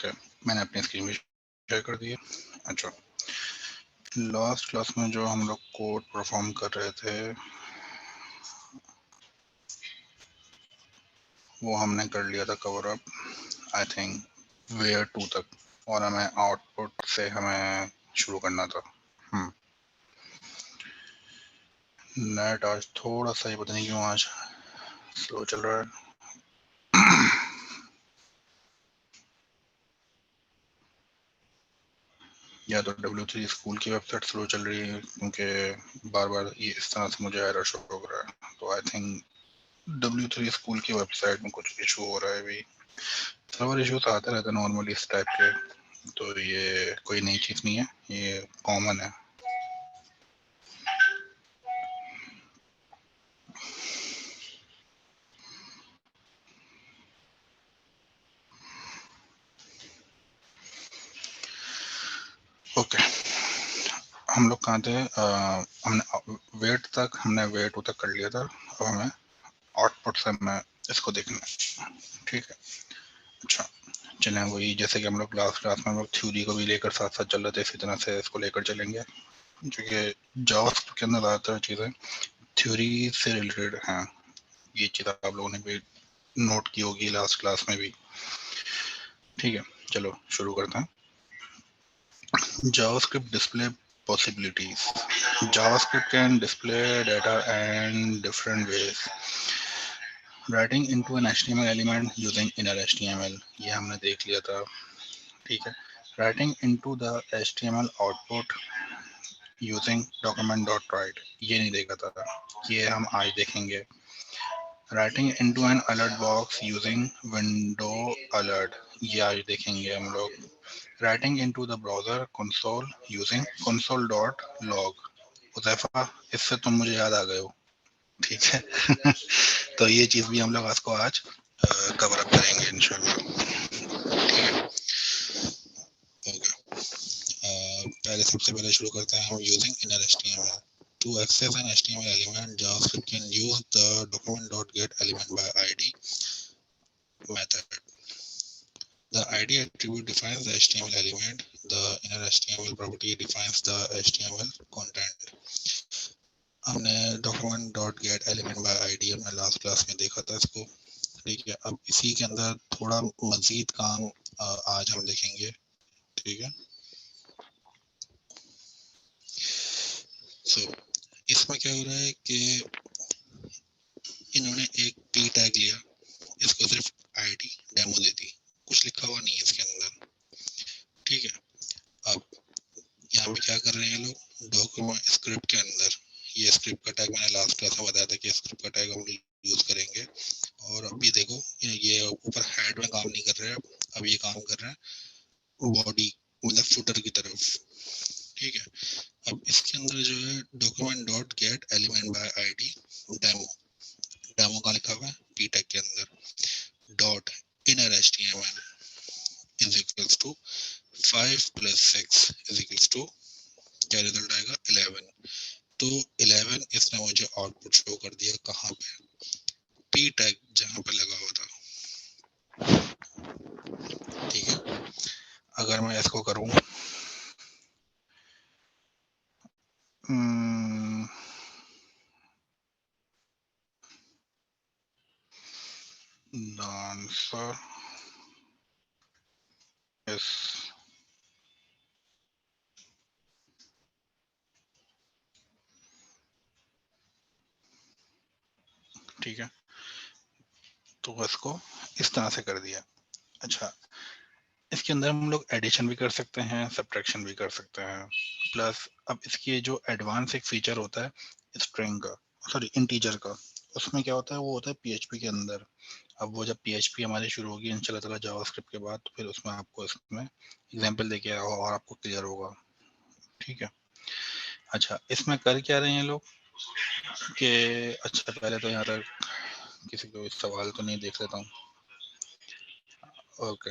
Okay, मैंने अपनी screen भी शेयर कर दी है। अच्छा, लास्ट क्लास में जो हम लोग कोड परफॉर्म कर रहे थे वो हमने कर लिया था cover up, I think where 2 तक, और हमें आउटपुट से हमें शुरू करना था। नेट आज थोड़ा सा ही पता नहीं क्यों आज स्लो चल रहा है। या तो W3 स्कूल की वेबसाइट स्लो चल रही है क्योंकि बार बार ये इस तरह से मुझे एरर शो हो रहा है, तो आई थिंक W3 स्कूल की वेबसाइट में कुछ इशू हो रहा है। अभी सर्वर इशू तो आते रहते हैं नॉर्मली इस टाइप के, तो ये कोई नई चीज़ नहीं है, ये कॉमन है। ओके, हम लोग कहाँ थे? हमने वेट तक कर लिया था। अब हमें आउटपुट से हमें इसको देखना है, ठीक है। अच्छा, चलें वही जैसे कि हम लोग लास्ट क्लास में हम लोग थ्योरी को भी लेकर साथ साथ चल रहे थे, इसी तरह से इसको लेकर चलेंगे, क्योंकि जावास्क्रिप्ट के अंदर ज़्यादातर चीज़ें थ्योरी से रिलेटेड हैं। ये चीज़ आप लोगों ने भी नोट की होगी लास्ट क्लास में भी। ठीक है, चलो शुरू करते हैं। JavaScript display possibilities. JavaScript can display data in different ways. Writing into an HTML element using inner HTML, ये हमने देख लिया था, ठीक है। Writing into the HTML output using document.write, ये नहीं देखा था, ये हम आज देखेंगे। Writing into an alert box using window alert, ये आज देखेंगे हम लोग। Writing into the browser console using console.log, उज़ैफा इससे तुम मुझे याद आ गए हो, ठीक है। तो ये चीज़ भी हम लोग आज कवर अप करेंगे इंशाल्लाह, ठीक है। ओके, पहले सबसे पहले शुरू करते हैं हम using inner HTML. To access an HTML element, JavaScript can use the document.getElementById method. The ID attribute defines the HTML element. The inner HTML property defines the HTML content. हमने document.getElementById हमने last class में देखा था इसको, ठीक है। अब इसी के अंदर थोड़ा मजीद काम आज हम देखेंगे, ठीक है। इसमें क्या हो रहा है कि इन्होंने एक p टैग लिया, इसको सिर्फ id डेमो दे दी, कुछ लिखा हुआ नहीं है इसके अंदर, ठीक है। अब यहाँ पे क्या कर रहे हैं लोग, डॉक्यूमेंट स्क्रिप्ट के अंदर ये स्क्रिप्ट का टैग मैंने लास्ट क्लास में बताया था कि स्क्रिप्ट का टैग हम यूज करेंगे। और अभी देखो ये ऊपर हेड में काम नहीं कर रहा है, अब ये काम कर रहा है बॉडी मतलब फुटर की तरफ, ठीक है। अब इसके अंदर जो है document.getElementById डेमो का लिखा हुआ है p टैग के अंदर, dot inner HTML is equals to 5 + 6 is equals to, क्या रिजल्ट आएगा 11। तो 11 इसने मुझे आउटपुट शो कर दिया, कहाँ पे, p टैग जहां पे लगा हुआ था, ठीक है। अगर मैं इसको करूं the answer is ठीक है, तो इसको इस तरह से कर दिया। अच्छा, इसके अंदर हम लोग एडिशन भी कर सकते हैं, सब्ट्रैक्शन भी कर सकते हैं, प्लस अब इसकी जो एडवांस एक फीचर होता है स्ट्रिंग का, सॉरी इंटीजर का, उसमें क्या होता है, वो होता है PHP के अंदर। अब वो जब PHP हमारी शुरू होगी इंशाल्लाह ताला जावास्क्रिप्ट के बाद, तो फिर उसमें आपको इसमें एग्जांपल देके और आपको क्लियर होगा, ठीक है। अच्छा, इसमें कर क्या रहे हैं लोग कि, अच्छा पहले तो यहाँ तक किसी को सवाल तो नहीं देख लेता हूँ, ओके।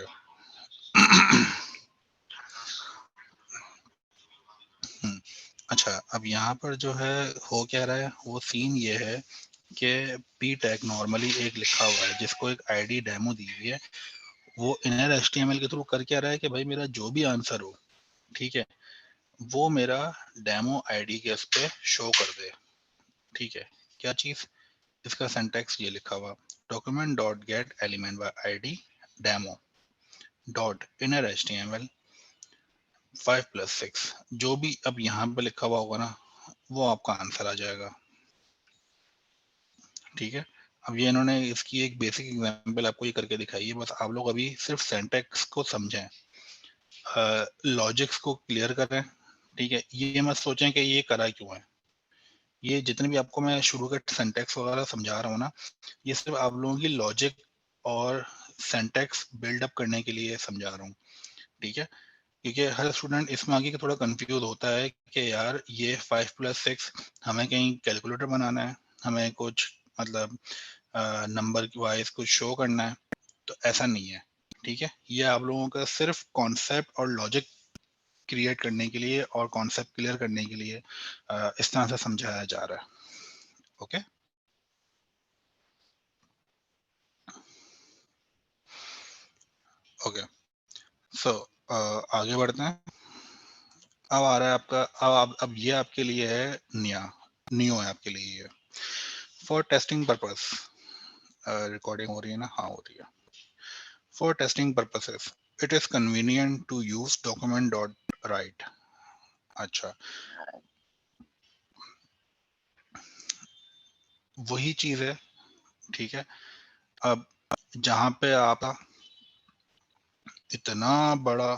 अच्छा, अब यहाँ पर जो है हो क्या रहा है, वो सीन ये है कि p टैग नॉर्मली एक लिखा हुआ है जिसको एक id डेमो दी हुई है, वो इनर HTML के थ्रू कर क्या रहा है कि भाई मेरा जो भी आंसर हो, ठीक है, वो मेरा डेमो आईडी के उस पे शो कर दे। ठीक है, क्या चीज, इसका सिंटैक्स ये लिखा हुआ, document dot get element by ID demo dot inner HTML 5+6, जो भी अब यहाँ पे लिखा हुआ होगा ना, वो आपका आंसर आ जाएगा। ठीक है, अब ये इन्होंने इसकी एक बेसिक एग्जांपल आपको ये करके दिखाई है, बस आप लोग अभी सिर्फ सिंटैक्स को समझें, लॉजिक्स को क्लियर करें। ठीक है, ये मत सोचें कि ये करा क्यों है। ये जितने भी आपको मैं शुरू के सिंटैक्स वगैरह समझा रहा हूँ ना, ये सिर्फ आप लोगों की लॉजिक और सिंटैक्स बिल्डअप करने के लिए समझा रहा हूँ। ठीक है, क्योंकि हर स्टूडेंट इसमें आगे थोड़ा कंफ्यूज होता है कि यार ये 5+6 हमें कहीं कैलकुलेटर बनाना है, हमें कुछ मतलब नंबर वाइज कुछ शो करना है, तो ऐसा नहीं है। ठीक है, ये आप लोगों का सिर्फ कॉन्सेप्ट और लॉजिक क्रिएट करने के लिए और कॉन्सेप्ट क्लियर करने के लिए इस तरह से समझाया जा रहा है। ओके, ओके, सो आगे बढ़ते हैं। अब आ रहा है आपका, अब ये आपके लिए है नियो है आपके लिए ये, फॉर टेस्टिंग पर्पस। रिकॉर्डिंग हो रही है ना? हाँ हो रही है। For testing purposes it is convenient to use document dot write. अच्छा, वही चीज है। ठीक है, अब जहां पे आप इतना बड़ा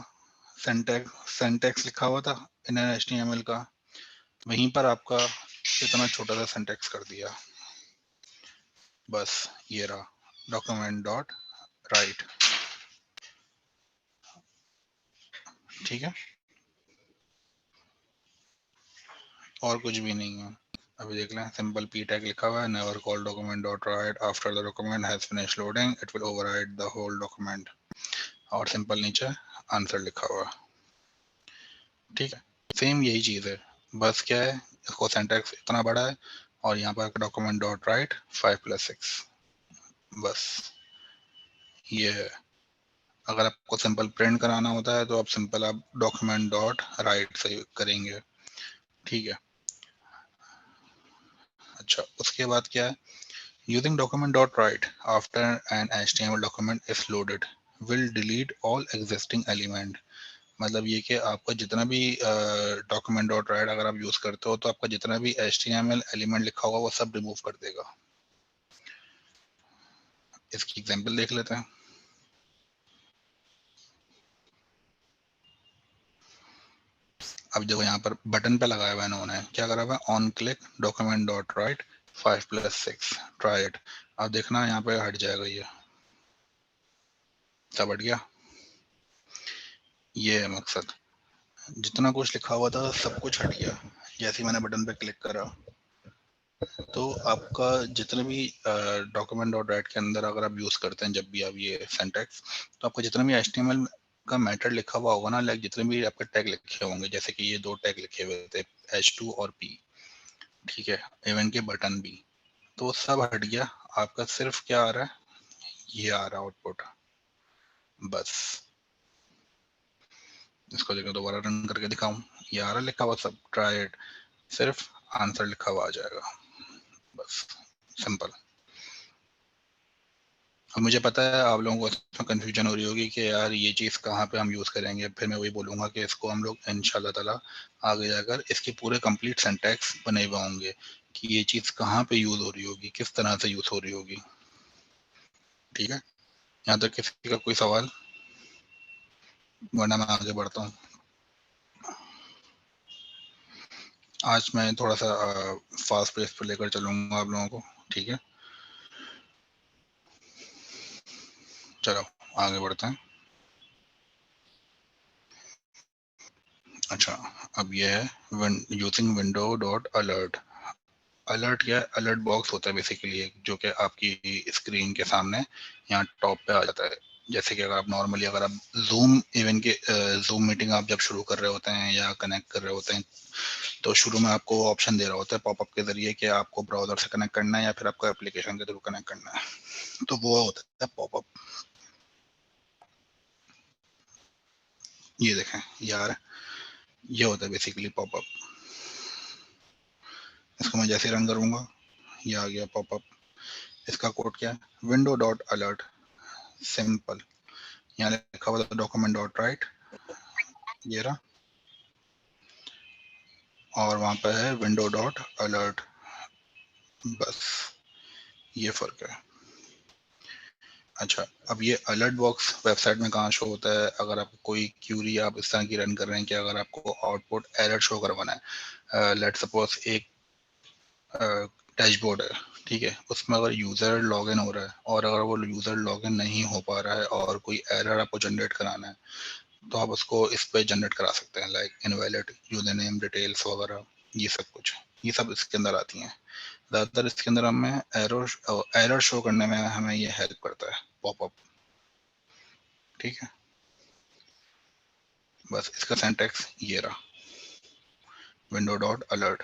सेंटेक्स लिखा हुआ था इन HTML का, वहीं पर आपका इतना छोटा सा सेंटेक्स कर दिया। बस ये रहा, डॉक्यूमेंट डॉट राइट। ठीक है, और कुछ भी नहीं है। अभी देख लें, सिंपल पी टैग लिखा हुआ है, never call document dot write after the document has finish loading, it will overwrite the whole document. और सिंपल नीचे आंसर लिखा हुआ है। ठीक है, सेम यही चीज है, बस क्या है, इसको सिंटैक्स इतना बड़ा है और यहाँ पर डॉक्यूमेंट डॉट राइट 5+6, बस ये है। अगर आपको सिंपल प्रिंट कराना होता है तो आप सिंपल आप डॉक्यूमेंट डॉट राइट से करेंगे। ठीक है, अच्छा उसके बाद क्या है, using document dot write after an HTML document is loaded will delete all existing element. मतलब ये कि आपका जितना भी डॉक्यूमेंट डॉट राइट अगर आप यूज करते हो तो आपका जितना भी HTML एलिमेंट लिखा होगा वो सब रिमूव कर देगा। इसकी एग्जांपल देख लेते हैं। अब देखो यहाँ पर बटन पे लगाया हुआ है इन्होंने, क्या करा हुआ है, on click document dot right 5+6 try it. अब देखना यहाँ पे हट जाएगा, ये सब हट गया। ये है मकसद, जितना कुछ लिखा हुआ था सब कुछ हट गया जैसे ही मैंने बटन पे क्लिक करा। तो आपका जितने भी डॉक्यूमेंट डॉट राइट के अंदर अगर आप यूज करते हैं जब भी आप ये सिंटैक्स, तो आपका जितना भी HTML का मैटर लिखा हुआ होगा ना, लाइक जितने भी आपके टैग लिखे होंगे, जैसे कि ये 2 टैग लिखे हुए थे H2 और P, ठीक है, इवन के बटन भी, तो वो सब हट गया। आपका सिर्फ क्या आ रहा है, ये आ रहा है आउटपुट, बस। इसको देखो दोबारा रन करके दिखाऊं, ये आ रहा लिखा हुआ सब, ट्राई इट, सिर्फ आंसर लिखा हुआ आ जाएगा, बस, सिंपल। अब मुझे पता है आप लोगों को इसमें कंफ्यूजन हो रही होगी कि यार ये चीज़ कहाँ पे हम यूज़ करेंगे, फिर मैं वही बोलूँगा कि इसको हम लोग इंशाल्लाह ताला आगे जाकर इसके पूरे कंप्लीट सिंटैक्स बने हुए होंगे कि ये चीज़ कहाँ पे यूज़ हो रही होगी, किस तरह से यूज़ हो रही होगी। ठीक है, यहाँ तक किसी का कोई सवाल, वरना मैं आगे बढ़ता हूँ। आज मैं थोड़ा सा फास्ट पेस पर लेकर चलूँगा आप लोगों को। ठीक है, चलो आगे बढ़ते हैं। अच्छा, अब ये है using window dot alert. Alert क्या है, अलर्ट बॉक्स होता है बेसिकली जो कि आपकी स्क्रीन के सामने यहाँ टॉप पे आ जाता है। जैसे कि अगर आप नॉर्मली अगर आप जूम इवन के जूम मीटिंग आप जब शुरू कर रहे होते हैं या कनेक्ट कर रहे होते हैं, तो शुरू में आपको ऑप्शन दे रहा होता है पॉपअप के जरिए कि आपको ब्राउजर से कनेक्ट करना है या फिर आपको एप्लीकेशन के थ्रू कनेक्ट करना है, तो वो होता है पॉपअप। ये देखें यार, ये होता है बेसिकली पॉपअप। इसको मैं जैसे रन करूंगा ये आ गया पॉपअप। इसका कोड क्या है, विंडो डॉट अलर्ट, सिंपल। यहाँ लिखा हुआ था डॉक्यूमेंट डॉट राइट, ये रहा, और वहां पे है विंडो डॉट अलर्ट, बस ये फर्क है। अच्छा, अब ये अलर्ट बॉक्स वेबसाइट में कहाँ शो होता है, अगर आप कोई क्यूरी आप इस तरह की रन कर रहे हैं कि अगर आपको आउटपुट एरर शो करवाना है, लेट सपोज एक डैशबोर्ड है, ठीक है, उसमें अगर यूज़र लॉगिन हो रहा है और अगर वो यूज़र लॉगिन नहीं हो पा रहा है और कोई एरर आपको जनरेट कराना है, तो आप उसको इस पे जनरेट करा सकते हैं, like invalid user name details वगैरह, ये सब कुछ, ये सब इसके अंदर आती हैं। ज़्यादातर इसके अंदर हमें एरर शो करने में हमें ये हेल्प करता है पॉपअप, ठीक है। बस इसका सिंटैक्स ये रहा, विंडो डॉट अलर्ट।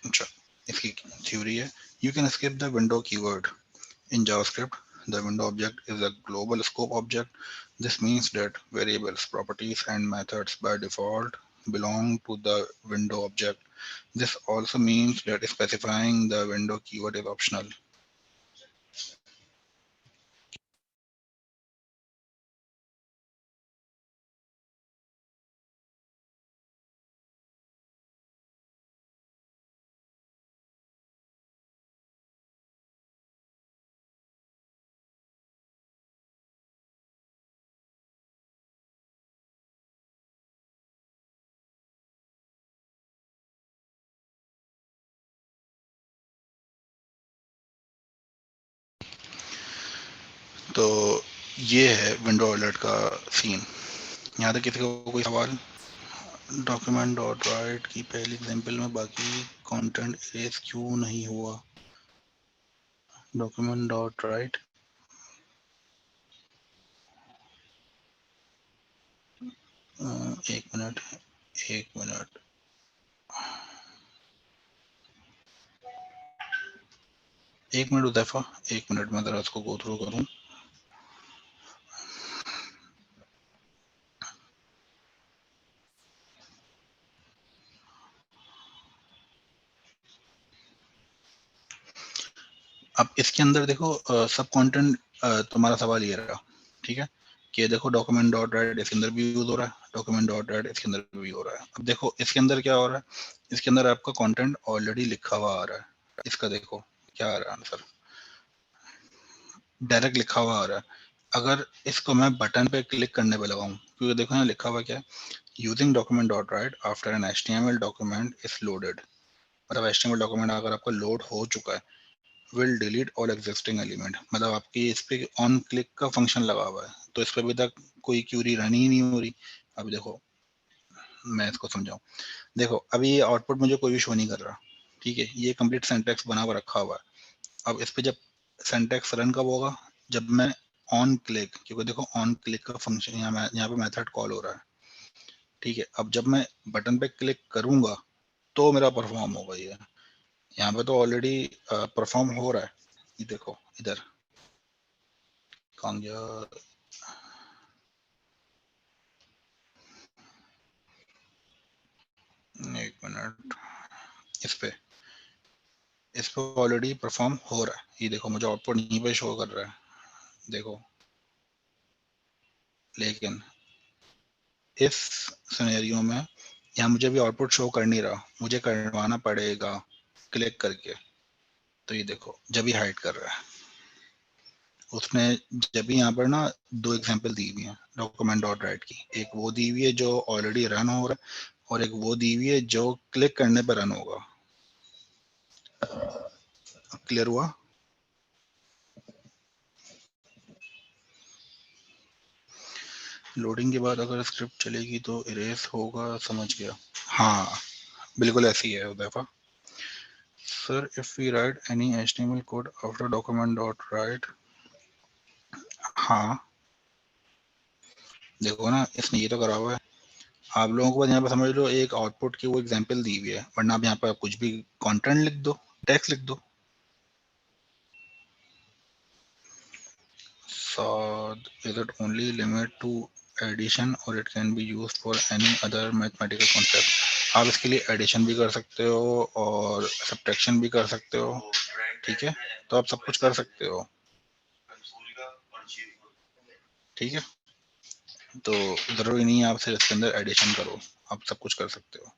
अच्छा, इसकी थ्योरी है, you can skip the window keyword in JavaScript. The window object is a global scope object. This means that variables, properties, and methods by default belong to the window object. This also means that specifying the window keyword is optional. तो ये है window alert का scene. यहाँ तक किसी को कोई सवाल? डॉक्यूमेंट डॉट राइट की पहली एग्जांपल में बाकी कंटेंट इरेज क्यों नहीं हुआ? डॉक्यूमेंट डॉट राइट, एक मिनट, एक मिनट, एक मिनट उदैफा, एक मिनट में जरा इसको गो थ्रू करूं। अब इसके अंदर देखो सब कंटेंट, तुम्हारा सवाल ये रहा, ठीक है, कि देखो डॉक्यूमेंट डॉट राइट इसके अंदर भी यूज हो रहा है, डॉक्यूमेंट डॉट राइट इसके अंदर भी हो रहा है। अब देखो इसके अंदर क्या हो रहा है, इसके अंदर आपका कंटेंट ऑलरेडी लिखा हुआ आ रहा है। इसका देखो क्या आ रहा है आंसर, डायरेक्ट लिखा हुआ आ रहा है। अगर इसको मैं बटन पे क्लिक करने पे लगाऊं, क्योंकि देखो यहाँ लिखा हुआ क्या है, using document dot write after an HTML document is loaded, मतलब HTML डॉक्यूमेंट अगर आपका लोड हो चुका है, will delete all existing element, मतलब आपकी इस पे ऑन क्लिक का फंक्शन लगा हुआ है, तो इस पे अभी तक कोई क्यूरी रन ही नहीं हो रही। अब देखो मैं इसको समझाऊं, देखो अभी ये आउटपुट मुझे कोई भी शो नहीं कर रहा, ठीक है, ये कंप्लीट सिंटैक्स बना हुआ रखा हुआ है। अब इस पे जब सिंटैक्स रन कब होगा, जब मैं ऑन क्लिक, क्योंकि देखो ऑन क्लिक का फंक्शन यहाँ पे मेथड कॉल हो रहा है, ठीक है, अब जब मैं बटन पे क्लिक करूंगा तो मेरा परफॉर्म होगा ये। यहाँ पे तो ऑलरेडी परफॉर्म हो रहा है, ये देखो इधर, कौन गया, एक मिनट, इस पे ऑलरेडी परफॉर्म हो रहा है, ये देखो मुझे आउटपुट यहीं पे शो कर रहा है, देखो। लेकिन इस सिनेरियो में यहाँ मुझे भी आउटपुट शो कर नहीं रहा, मुझे करवाना पड़ेगा क्लिक करके, तो ये देखो जब भी हाइड कर रहा है उसने, जब भी यहाँ पर ना दो एग्जांपल दी हुई है डॉक्यूमेंट डॉट राइट की, एक वो दी हुई है जो ऑलरेडी रन हो रहा है और एक वो दी हुई है जो क्लिक करने पर रन होगा। क्लियर हुआ? लोडिंग के बाद अगर स्क्रिप्ट चलेगी तो इरेज होगा, समझ गया। हाँ बिल्कुल ऐसी है उदैफा। Sir if we write any HTML code after document dot write, हाँ देखो ना इसने ये तो करा हुआ है। आप लोगों को बस यहाँ पे समझ लो एक आउटपुट की वो एग्जांपल दी हुई है, वरना आप यहाँ पर कुछ भी कंटेंट लिख दो, टेक्स्ट लिख दो। Is it only limit to addition और it can be use for any other mathematical concept? आप इसके लिए एडिशन भी कर सकते हो और सब्ट्रैक्शन भी कर सकते हो, ठीक है, तो आप सब कुछ कर सकते हो, ठीक है, तो जरूरी नहीं है आप सिर्फ इसके अंदर एडिशन करो, आप सब कुछ कर सकते हो।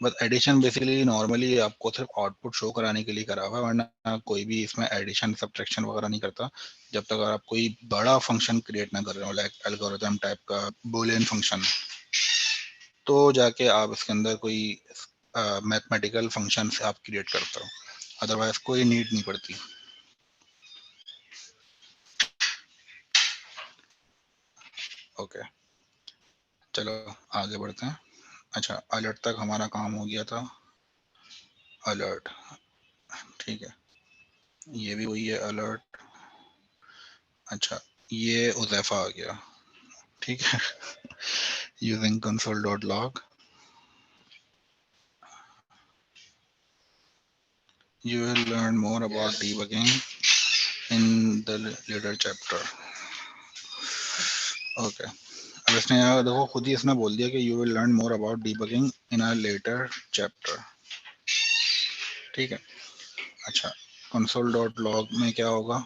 बस एडिशन बेसिकली नॉर्मली आपको सिर्फ आउटपुट शो कराने के लिए करा हुआ है, वरना कोई भी इसमें एडिशन सब्ट्रैक्शन वगैरह नहीं करता जब तक आप कोई बड़ा फंक्शन क्रिएट ना कर रहे हो, लाइक एल्गोरिथम टाइप का बुलियन फंक्शन, तो जाके आप इसके अंदर कोई मैथमेटिकल फंक्शन से आप क्रिएट करते हो, अदरवाइज कोई नीड नहीं पड़ती। ओके, चलो आगे बढ़ते हैं। अच्छा, अलर्ट तक हमारा काम हो गया था, अलर्ट, ठीक है, ये भी वही है अलर्ट। अच्छा, ये उज़ैफा आ गया, ठीक है। Using console.log you will learn more about debugging in the later chapter. Okay, अब इसने यहाँ देखो खुद ही इसने बोल दिया कि you will learn more about debugging in a later chapter, ठीक है। अच्छा, console.log में क्या होगा?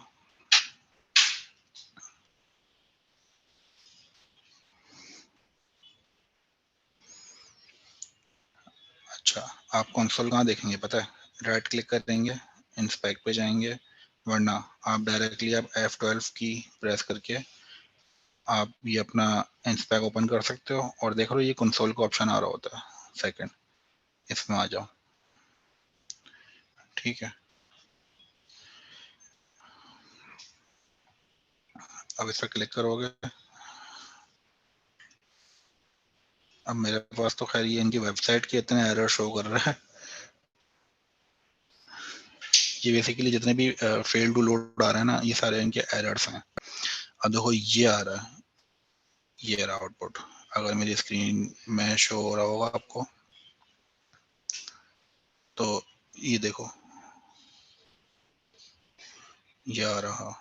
अच्छा, आप कंसोल कहाँ देखेंगे पता है? राइट क्लिक करेंगे, इंस्पेक्ट पे जाएंगे, वरना आप डायरेक्टली आप F12 की प्रेस करके आप ये अपना इंस्पेक्ट ओपन कर सकते हो और देख लो ये कंसोल का ऑप्शन आ रहा होता है, सेकंड, इसमें आ जाओ, ठीक है। अब इस पर क्लिक करोगे, अब मेरे पास तो खैर ये इनकी वेबसाइट के इतने एरर शो कर रहा है, ये बेसिकली जितने भी फेल टू लोड आ रहे हैं ना, ये सारे इनके एरर्स हैं। अब देखो ये आ रहा है, ये रहा आउटपुट, अगर मेरी स्क्रीन में शो हो रहा होगा आपको, तो ये देखो ये आ रहा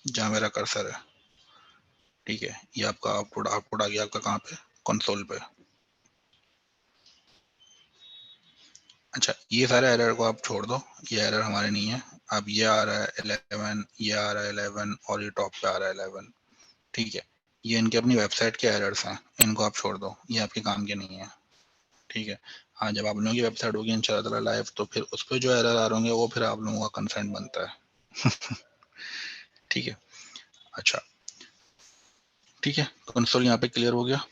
जहाँ मेरा कर्सर है, ठीक है, ये आपका आउटपुट आउटपुट आ गया आपका कहाँ पे? कंसोल पे। अच्छा, ये सारे एरर को आप छोड़ दो, ये एरर हमारे नहीं है। अब ये आ रहा है 11, ये आ रहा है 11 और ये टॉप पे आ रहा है 11, ठीक है, ये इनके अपनी वेबसाइट के एरर्स हैं, इनको आप छोड़ दो, ये आपके काम के नहीं है, ठीक है। हाँ, जब आप लोगों की वेबसाइट होगी इंशाल्लाह लाइव, तो फिर उस पर जो एरर आ रहे होंगे वो फिर आप लोगों का कंसर्न बनता है। ठीक है, अच्छा, ठीक है, कंसोल यहाँ पे क्लियर हो गया।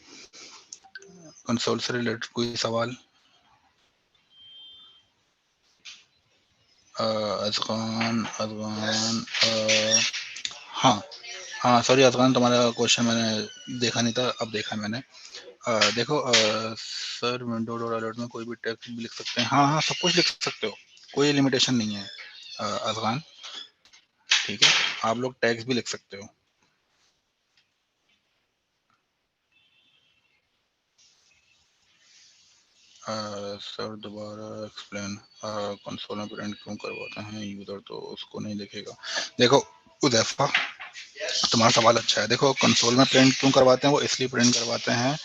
कंसोल से रिलेटेड कोई सवाल? अजगान अजगान हाँ हाँ, सॉरी अजगान, तुम्हारा क्वेश्चन मैंने देखा नहीं था, अब देखा मैंने। देखो सर, विंडो डोर अलर्ट में कोई भी टेक्स्ट भी लिख सकते हैं? हाँ हाँ, सब कुछ लिख सकते हो, कोई लिमिटेशन नहीं है अजगान, ठीक है, आप लोग टैग्स भी लिख सकते हो। सर दोबारा एक्सप्लेन, कंसोल में प्रिंट क्यों करवाते हैं यूजर तो उसको नहीं देखेगा? देखो उदैफा, तुम्हारा सवाल अच्छा है। देखो कंसोल में प्रिंट क्यों करवाते हैं, वो इसलिए प्रिंट करवाते हैं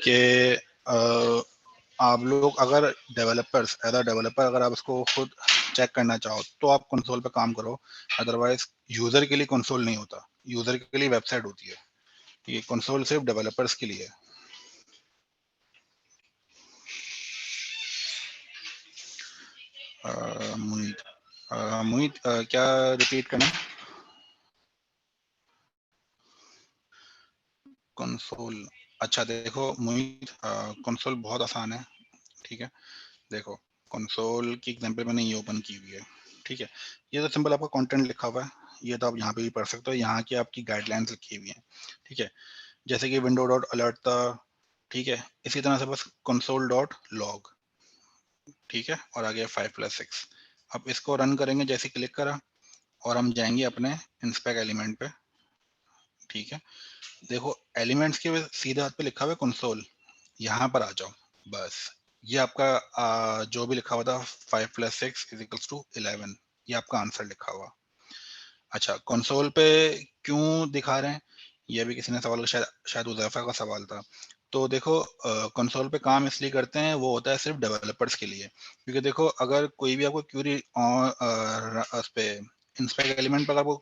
कि आप लोग अगर डेवलपर्स, एज अ डेवलपर अगर आप इसको खुद चेक करना चाहो तो आप कंसोल पे काम करो, अदरवाइज यूजर के लिए कंसोल नहीं होता, यूजर के लिए वेबसाइट होती है, ये कंसोल सिर्फ डेवलपर्स के लिए है। मुनीत, मुनीत क्या रिपीट करना? कंसोल, अच्छा देखो मुनीत, कंसोल बहुत आसान है, ठीक है, देखो कंसोल की एग्जांपल मैंने ये ओपन की हुई है, ठीक है, ये तो सिंपल आपका कंटेंट लिखा हुआ है, ये तो आप यहाँ पे भी पढ़ सकते हो, यहाँ की आपकी गाइडलाइंस लिखी हुई है, ठीक है, जैसे कि विंडो डॉट अलर्ट था, ठीक है, इसी तरह से बस कंसोल डॉट लॉग, ठीक है, और आगे 5+6। अब इसको रन करेंगे, जैसे क्लिक करा और हम जाएंगे अपने इंस्पेक्ट एलिमेंट पे, ठीक है, देखो एलिमेंट्स के सीधे हाथ पे लिखा हुआ है कंसोल, यहाँ पर आ जाओ, बस ये आपका जो भी लिखा हुआ था 5+6 = 11, ये आपका आंसर लिखा हुआ। अच्छा, कंसोल पे क्यों दिखा रहे हैं? ये भी किसी ने सवाल, शायद शायद उज़ैफ़ा का सवाल था। तो देखो कंसोल पे काम इसलिए करते हैं, वो होता है सिर्फ़ डेवलपर्स के लिए। क्योंकि देखो अगर कोई भी आपको क्वेरी उस पे इंस्पेक्ट एलिमेंट पे अगर आपको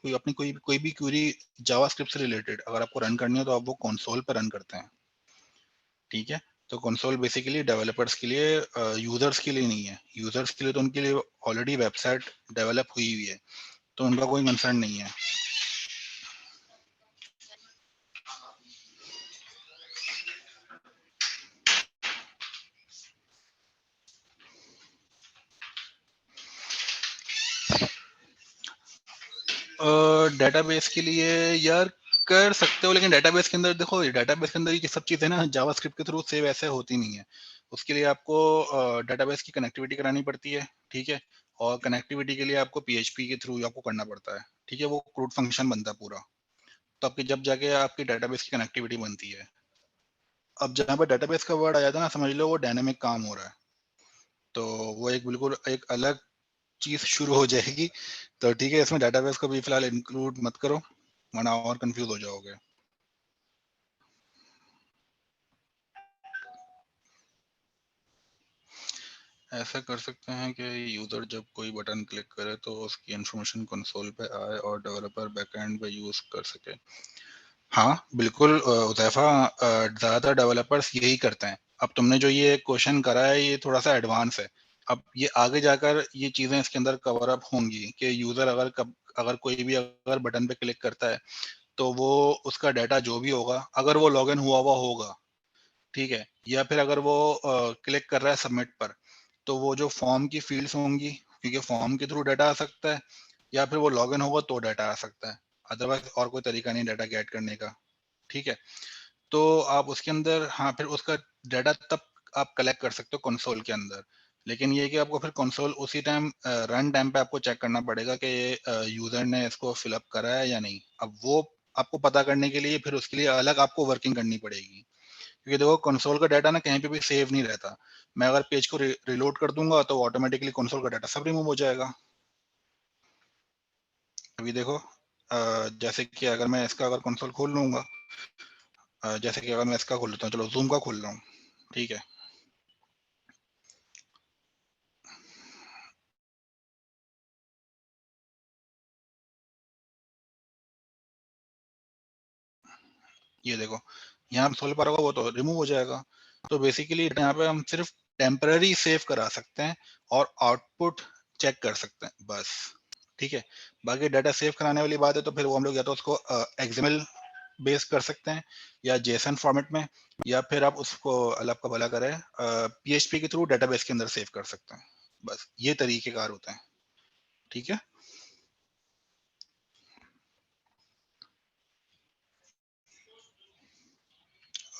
कोई भी क्वेरी जावास्क्रिप्ट से रिलेटेड अगर आपको रन करनी है, तो आप वो कंसोल पे रन करते हैं, ठीक है? तो कंसोल बेसिकली डेवलपर्स के लिए, यूज़र्स के लिए नहीं है। यूज़र्स के लिए तो उनके लिए ऑलरेडी वेबसाइट डेवलप हुई हुई है, तो उनका कोई कंसर्न नहीं है। डेटाबेस के लिए यार कर सकते हो, लेकिन डेटाबेस के अंदर देखो, डेटाबेस के अंदर ये सब चीजें ना जावास्क्रिप्ट के थ्रू सेव ऐसे होती नहीं है। उसके लिए आपको डेटाबेस की कनेक्टिविटी करानी पड़ती है, ठीक है? और कनेक्टिविटी के लिए आपको पीएचपी के थ्रू आपको करना पड़ता है, ठीक है? वो क्रूड फंक्शन बनता है पूरा, तो आपकी जब जाके आपकी डेटाबेस की कनेक्टिविटी बनती है। अब जहाँ पर डेटाबेस का वर्ड आ जाता है ना, समझ लो वो डायनेमिक काम हो रहा है, तो वो एक बिल्कुल एक अलग चीज शुरू हो जाएगी। तो ठीक है, इसमें डेटाबेस को भी फिलहाल इंक्लूड मत करो, वरना और कंफ्यूज हो जाओगे। ऐसा कर सकते हैं कि यूजर जब कोई बटन क्लिक करे तो उसकी इंफॉर्मेशन कंसोल पे आए और डेवलपर बैकएंड पे यूज कर सके। हाँ बिल्कुल उज़ैफा, ज्यादातर डेवलपर्स यही करते हैं। अब तुमने जो ये क्वेश्चन करा है, ये थोड़ा सा एडवांस है। अब ये आगे जाकर ये चीजें इसके अंदर कवर अप होंगी कि यूजर अगर कोई भी अगर बटन पे क्लिक करता है, तो वो उसका डाटा जो भी होगा, अगर वो लॉगिन हुआ होगा, ठीक है, या फिर अगर वो क्लिक कर रहा है सबमिट पर, तो वो जो फॉर्म की फील्ड्स होंगी, क्योंकि फॉर्म के थ्रू डाटा आ सकता है, या फिर वो लॉगिन होगा तो डाटा आ सकता है। अदरवाइज और कोई तरीका नहीं डाटा गेट करने का, ठीक है? तो आप उसके अंदर, हाँ, फिर उसका डाटा तब आप कलेक्ट कर सकते हो कंसोल के अंदर। लेकिन ये कि आपको फिर कंसोल उसी टाइम रन टाइम पे आपको चेक करना पड़ेगा कि यूजर ने इसको फिलअप करा है या नहीं। अब वो आपको पता करने के लिए फिर उसके लिए अलग आपको वर्किंग करनी पड़ेगी, क्योंकि देखो कंसोल का डाटा ना कहीं पे भी सेव नहीं रहता। मैं अगर पेज को रिलोड कर दूंगा तो ऑटोमेटिकली कंसोल का डाटा सब रिमूव हो जाएगा। अभी देखो जैसे कि अगर मैं इसका अगर कंसोल खोल लूंगा, जैसे कि अगर मैं इसका खोल लेता हूँ, चलो जूम का खोल रहा हूँ, ठीक है? ये देखो, यहाँ पे 16 पर होगा, वो तो रिमूव हो जाएगा। तो बेसिकली यहाँ पे हम सिर्फ टेम्पररी सेव करा सकते हैं और आउटपुट चेक कर सकते हैं बस, ठीक है? बाकी डाटा सेव कराने वाली बात है, तो फिर वो हम लोग या तो उसको एक्सएमएल बेस कर सकते हैं, या जेसन फॉर्मेट में, या फिर आप उसको, अल्लाह आपका भला करे, पीएचपी के थ्रू डेटाबेस के अंदर सेव कर सकते हैं। बस ये तरीकेकार होते हैं, ठीक है?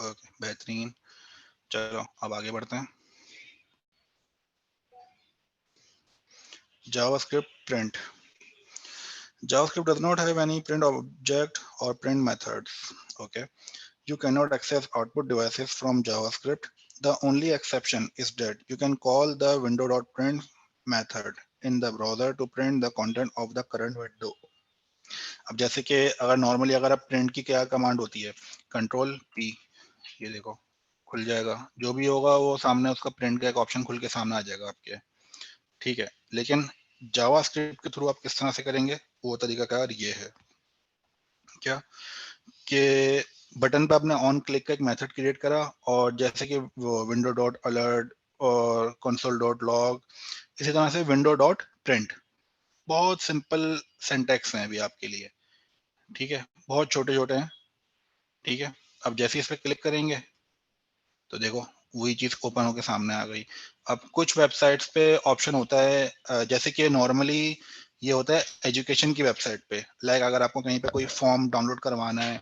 ओके, बेहतरीन। चलो अब आगे बढ़ते हैं। JavaScript print. JavaScript does not have any print object or print methods. Okay, you cannot access output devices from JavaScript. The only exception is that you can call the window.print method in the browser to print the content of the current window. अब जैसे कि अगर normally अगर आप print की क्या command होती है, कंट्रोल पी, ये देखो खुल जाएगा, जो भी होगा वो सामने उसका प्रिंट का एक ऑप्शन खुल के सामने आ जाएगा आपके, ठीक है? लेकिन जावास्क्रिप्ट के थ्रू आप किस तरह से करेंगे, वो तरीका कार ये है क्या, कि बटन पे आपने ऑन क्लिक का एक मेथड क्रिएट करा, और जैसे कि वो विंडो डॉट अलर्ट और कंसोल डॉट लॉग, इसी तरह से विंडो डॉट प्रिंट। बहुत सिंपल सिंटैक्स हैं अभी आपके लिए, ठीक है? बहुत छोटे छोटे हैं, ठीक है? अब जैसे ही इस पर क्लिक करेंगे, तो देखो वही चीज ओपन होकर सामने आ गई। अब कुछ वेबसाइट्स पे ऑप्शन होता है, जैसे कि नॉर्मली ये होता है एजुकेशन की वेबसाइट पे, लाइक अगर आपको कहीं पे कोई फॉर्म डाउनलोड करवाना है,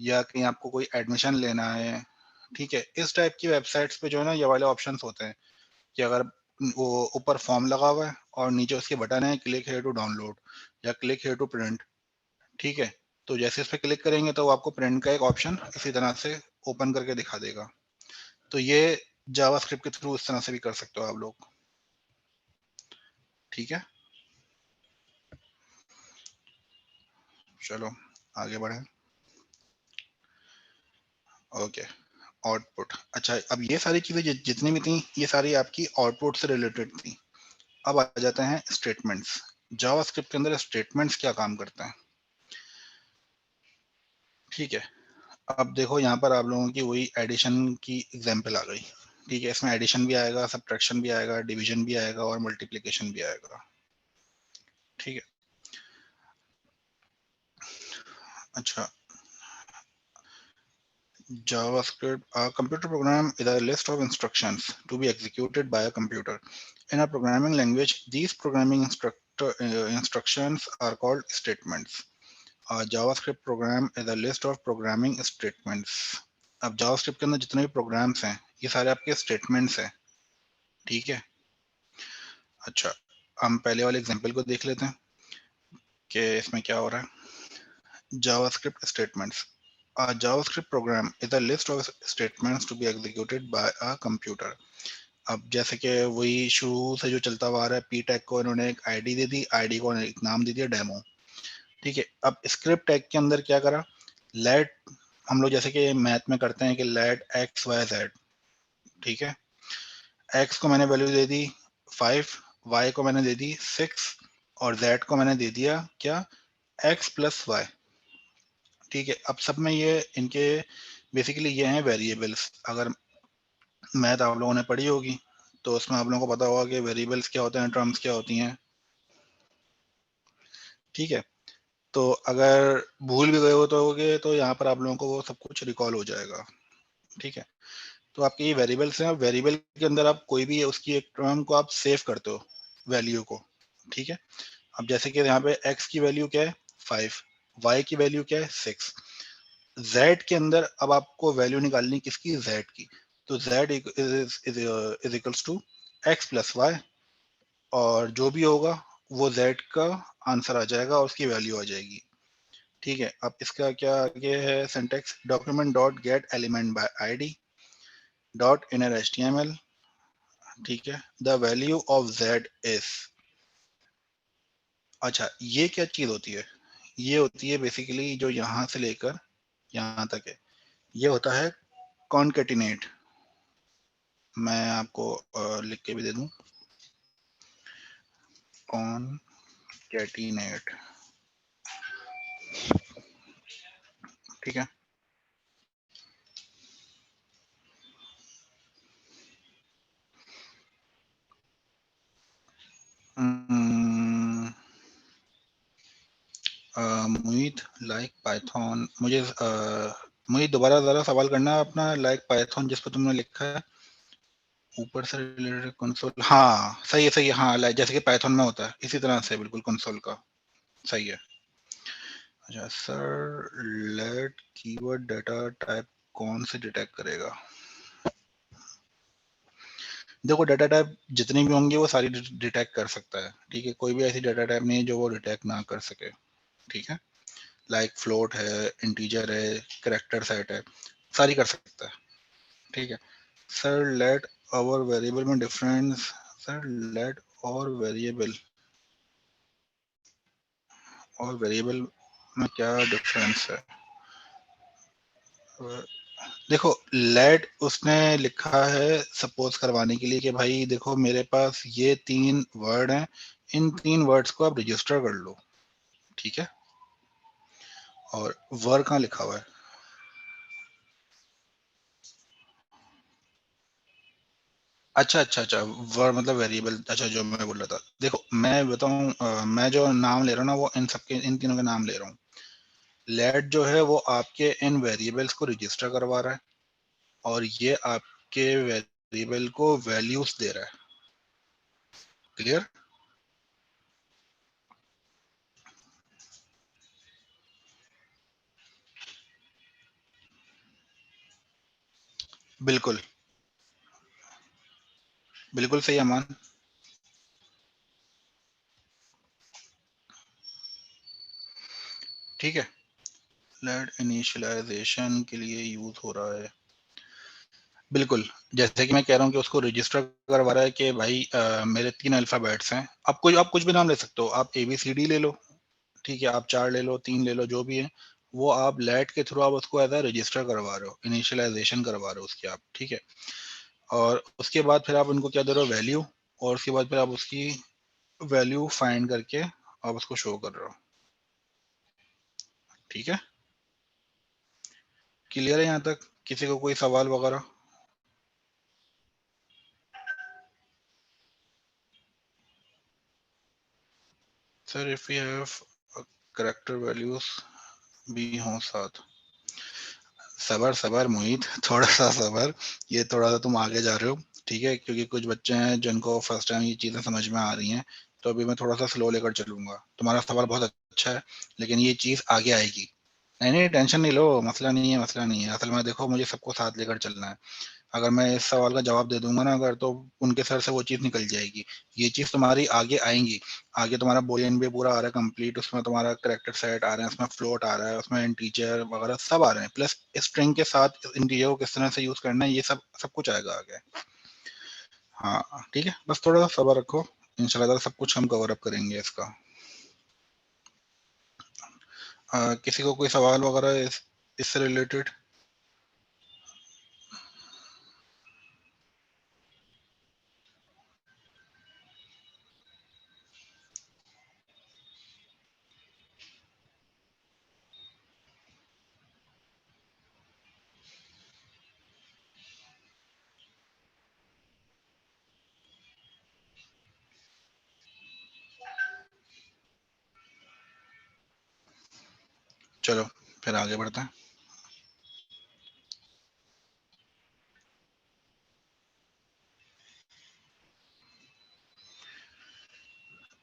या कहीं आपको कोई एडमिशन लेना है, ठीक है? इस टाइप की वेबसाइट्स पे जो है ना, ये वाले ऑप्शंस होते हैं कि अगर वो ऊपर फॉर्म लगा हुआ है और नीचे उसके बटन है क्लिक हेयर टू डाउनलोड या क्लिक हेयर टू प्रिंट, ठीक है? तो जैसे इस पे क्लिक करेंगे तो वो आपको प्रिंट का एक ऑप्शन इसी तरह से ओपन करके दिखा देगा। तो ये जावास्क्रिप्ट के थ्रू इस तरह से भी कर सकते हो आप लोग, ठीक है? चलो आगे बढ़े। Okay, output. अच्छा, अब ये सारी चीजें जितनी भी थी, ये सारी आपकी आउटपुट से रिलेटेड थी। अब आ जाते हैं स्टेटमेंट्स। जावास्क्रिप्ट के अंदर स्टेटमेंट्स क्या काम करते हैं, ठीक है। अब देखो यहाँ पर आप लोगों की वही एडिशन की एग्जांपल आ गई, ठीक है। इसमें एडिशन भी आएगा, सब्ट्रैक्शन भी आएगा, डिवीजन भी आएगा और मल्टीप्लिकेशन भी आएगा, ठीक है। अच्छा, JavaScript, a computer program is a list of instructions to be executed by a computer. In a programming language, these programming instructions are called statements. A JavaScript program is a list of programming statements. अब JavaScript के अंदर जितने भी programs हैं, ये सारे आपके statements हैं, ठीक है। अच्छा, हम पहले वाले एग्जांपल को देख लेते हैं कि इसमें क्या हो रहा है। JavaScript statements. A JavaScript program is a list of statements to be executed by a computer. अब जैसे कि वही शुरू से जो चलता हुआ आ रहा है, पी टैग को इन्होंने एक आईडी दे दी, आईडी को एक नाम दे दिया डेमो, ठीक है। अब स्क्रिप्ट टैग के अंदर क्या करा, लेट, हम लोग जैसे कि मैथ में करते हैं कि लेट एक्स वाई जेड, ठीक है। एक्स को मैंने वैल्यू दे दी 5, वाई को मैंने दे दी 6 और जेड को मैंने दे दिया क्या, एक्स प्लस वाई, ठीक है। अब सब में ये इनके बेसिकली ये हैं वेरिएबल्स। अगर मैथ आप लोगों ने पढ़ी होगी तो उसमें आप लोगों को पता होगा कि वेरिएबल्स क्या होते हैं, टर्म्स क्या होती हैं, ठीक है। तो अगर भूल भी गए हो तो यहाँ पर आप लोगों को वो सब कुछ रिकॉल हो जाएगा, ठीक है। तो आपके ये वेरिएबल्स हैं, वेरिएबल के अंदर आप कोई भी उसकी एक टर्म को आप सेव करते हो, वैल्यू को, ठीक है। अब जैसे कि यहाँ पे x की वैल्यू क्या है 5, y की वैल्यू क्या है 6, z के अंदर अब आपको वैल्यू निकालनी किसकी, z की। तो z is equals to x plus Y, और जो भी होगा वो z का आंसर आ जाएगा और उसकी वैल्यू आ जाएगी, ठीक है। अब इसका क्या आगे है syntax, document dot get element by ID dot inner HTML, ठीक है। The value of z is, अच्छा ये क्या चीज होती है, ये होती है बेसिकली जो यहाँ से लेकर यहाँ तक है, ये होता है कॉन्केटिनेट। मैं आपको लिख के भी दे दूं, कॉन्केटिनेट, ठीक है। मोहित लाइक पाइथन, मुझे मुझे दोबारा जरा सवाल करना है अपना, लाइक पाइथन जिस पर तुमने लिखा है ऊपर से रिलेटेड कंसोल, हाँ सही है सही है, हाँ लाइक जैसे कि पाइथन में होता है इसी तरह से बिल्कुल कंसोल का, सही है। अच्छा sir, let keyword data type कौन से डिटेक्ट करेगा, देखो डाटा टाइप जितनी भी होंगी वो सारी डिटेक्ट कर सकता है, ठीक है। कोई भी ऐसी डाटा टाइप नहीं है जो वो डिटेक्ट ना कर सके, ठीक है। लाइक फ्लोट है, इंटीजर है, करेक्टर सेट है, सारी कर सकता है, ठीक है। सर लेट और वेरिएबल में डिफरेंस, सर लेट और वेरिएबल में क्या डिफरेंस है, देखो लेट उसने लिखा है सपोज करवाने के लिए कि भाई देखो मेरे पास ये 3 वर्ड हैं, इन 3 वर्ड्स को आप रजिस्टर कर लो, ठीक है। और वर कहाँ लिखा हुआ है, अच्छा अच्छा अच्छा, वर मतलब वेरिएबल, अच्छा जो मैं बोल रहा था, देखो मैं बताऊं मैं जो नाम ले रहा हूँ ना वो इन सबके इन तीनों के नाम ले रहा हूँ। लेट जो है वो आपके इन वेरिएबल्स को रजिस्टर करवा रहा है और ये आपके वेरिएबल को वैल्यूज दे रहा है, क्लियर। बिल्कुल बिल्कुल सही अमान, ठीक है। लेट इनिशियलाइजेशन के लिए यूज हो रहा है, बिल्कुल। जैसे कि मैं कह रहा हूँ कि उसको रजिस्टर करवा रहा है कि भाई मेरे 3 अल्फाबेट्स हैं, आप कुछ भी नाम ले सकते हो, आप ABCD ले लो, ठीक है, आप 4 ले लो, 3 ले लो, जो भी है, वो आप लेट के थ्रू आप उसको एज ए रजिस्टर करवा रहे हो, इनिशियलाइजेशन करवा रहे हो उसकी आप, ठीक है। और उसके बाद फिर आप उनको क्या दे रहे हो, वैल्यू, और उसके बाद फिर आप उसकी वैल्यू फाइंड करके आप उसको शो कर रहे हो, ठीक है। क्लियर है यहाँ तक? किसी को कोई सवाल वगैरह? Sir if you have character values भी हों साथ। सबर सबर मोहित, थोड़ा सा सबर, ये थोड़ा सा तुम आगे जा रहे हो, ठीक है, क्योंकि कुछ बच्चे हैं जिनको फर्स्ट टाइम ये चीजें समझ में आ रही हैं, तो अभी मैं थोड़ा सा स्लो लेकर चलूंगा। तुम्हारा सवाल बहुत अच्छा है, लेकिन ये चीज आगे आएगी। नहीं नहीं, टेंशन नहीं लो, मसला नहीं है, मसला नहीं है। असल में देखो, मुझे सबको साथ लेकर चलना है। अगर मैं इस सवाल का जवाब दे दूंगा ना अगर, तो उनके सर से वो चीज निकल जाएगी। ये चीज तुम्हारी आगे आएंगी। आगे तुम्हारा बोलियन भी पूरा आ रहा है कंप्लीट, उसमें तुम्हारा करेक्टर सेट आ रहे हैं, उसमें फ्लोट आ रहा है, उसमें इंटीजर वगैरह सब आ रहे हैं, प्लस स्ट्रिंग के साथ इंटीजर को किस तरह से यूज करना है, ये सब सब कुछ आएगा आगे। हाँ ठीक है, बस थोड़ा सा सब्र रखो, इंशाल्लाह सब कुछ हम कवर अप करेंगे इसका। किसी को कोई सवाल वगैरह इससे रिलेटेड? चलो फिर आगे बढ़ते हैं।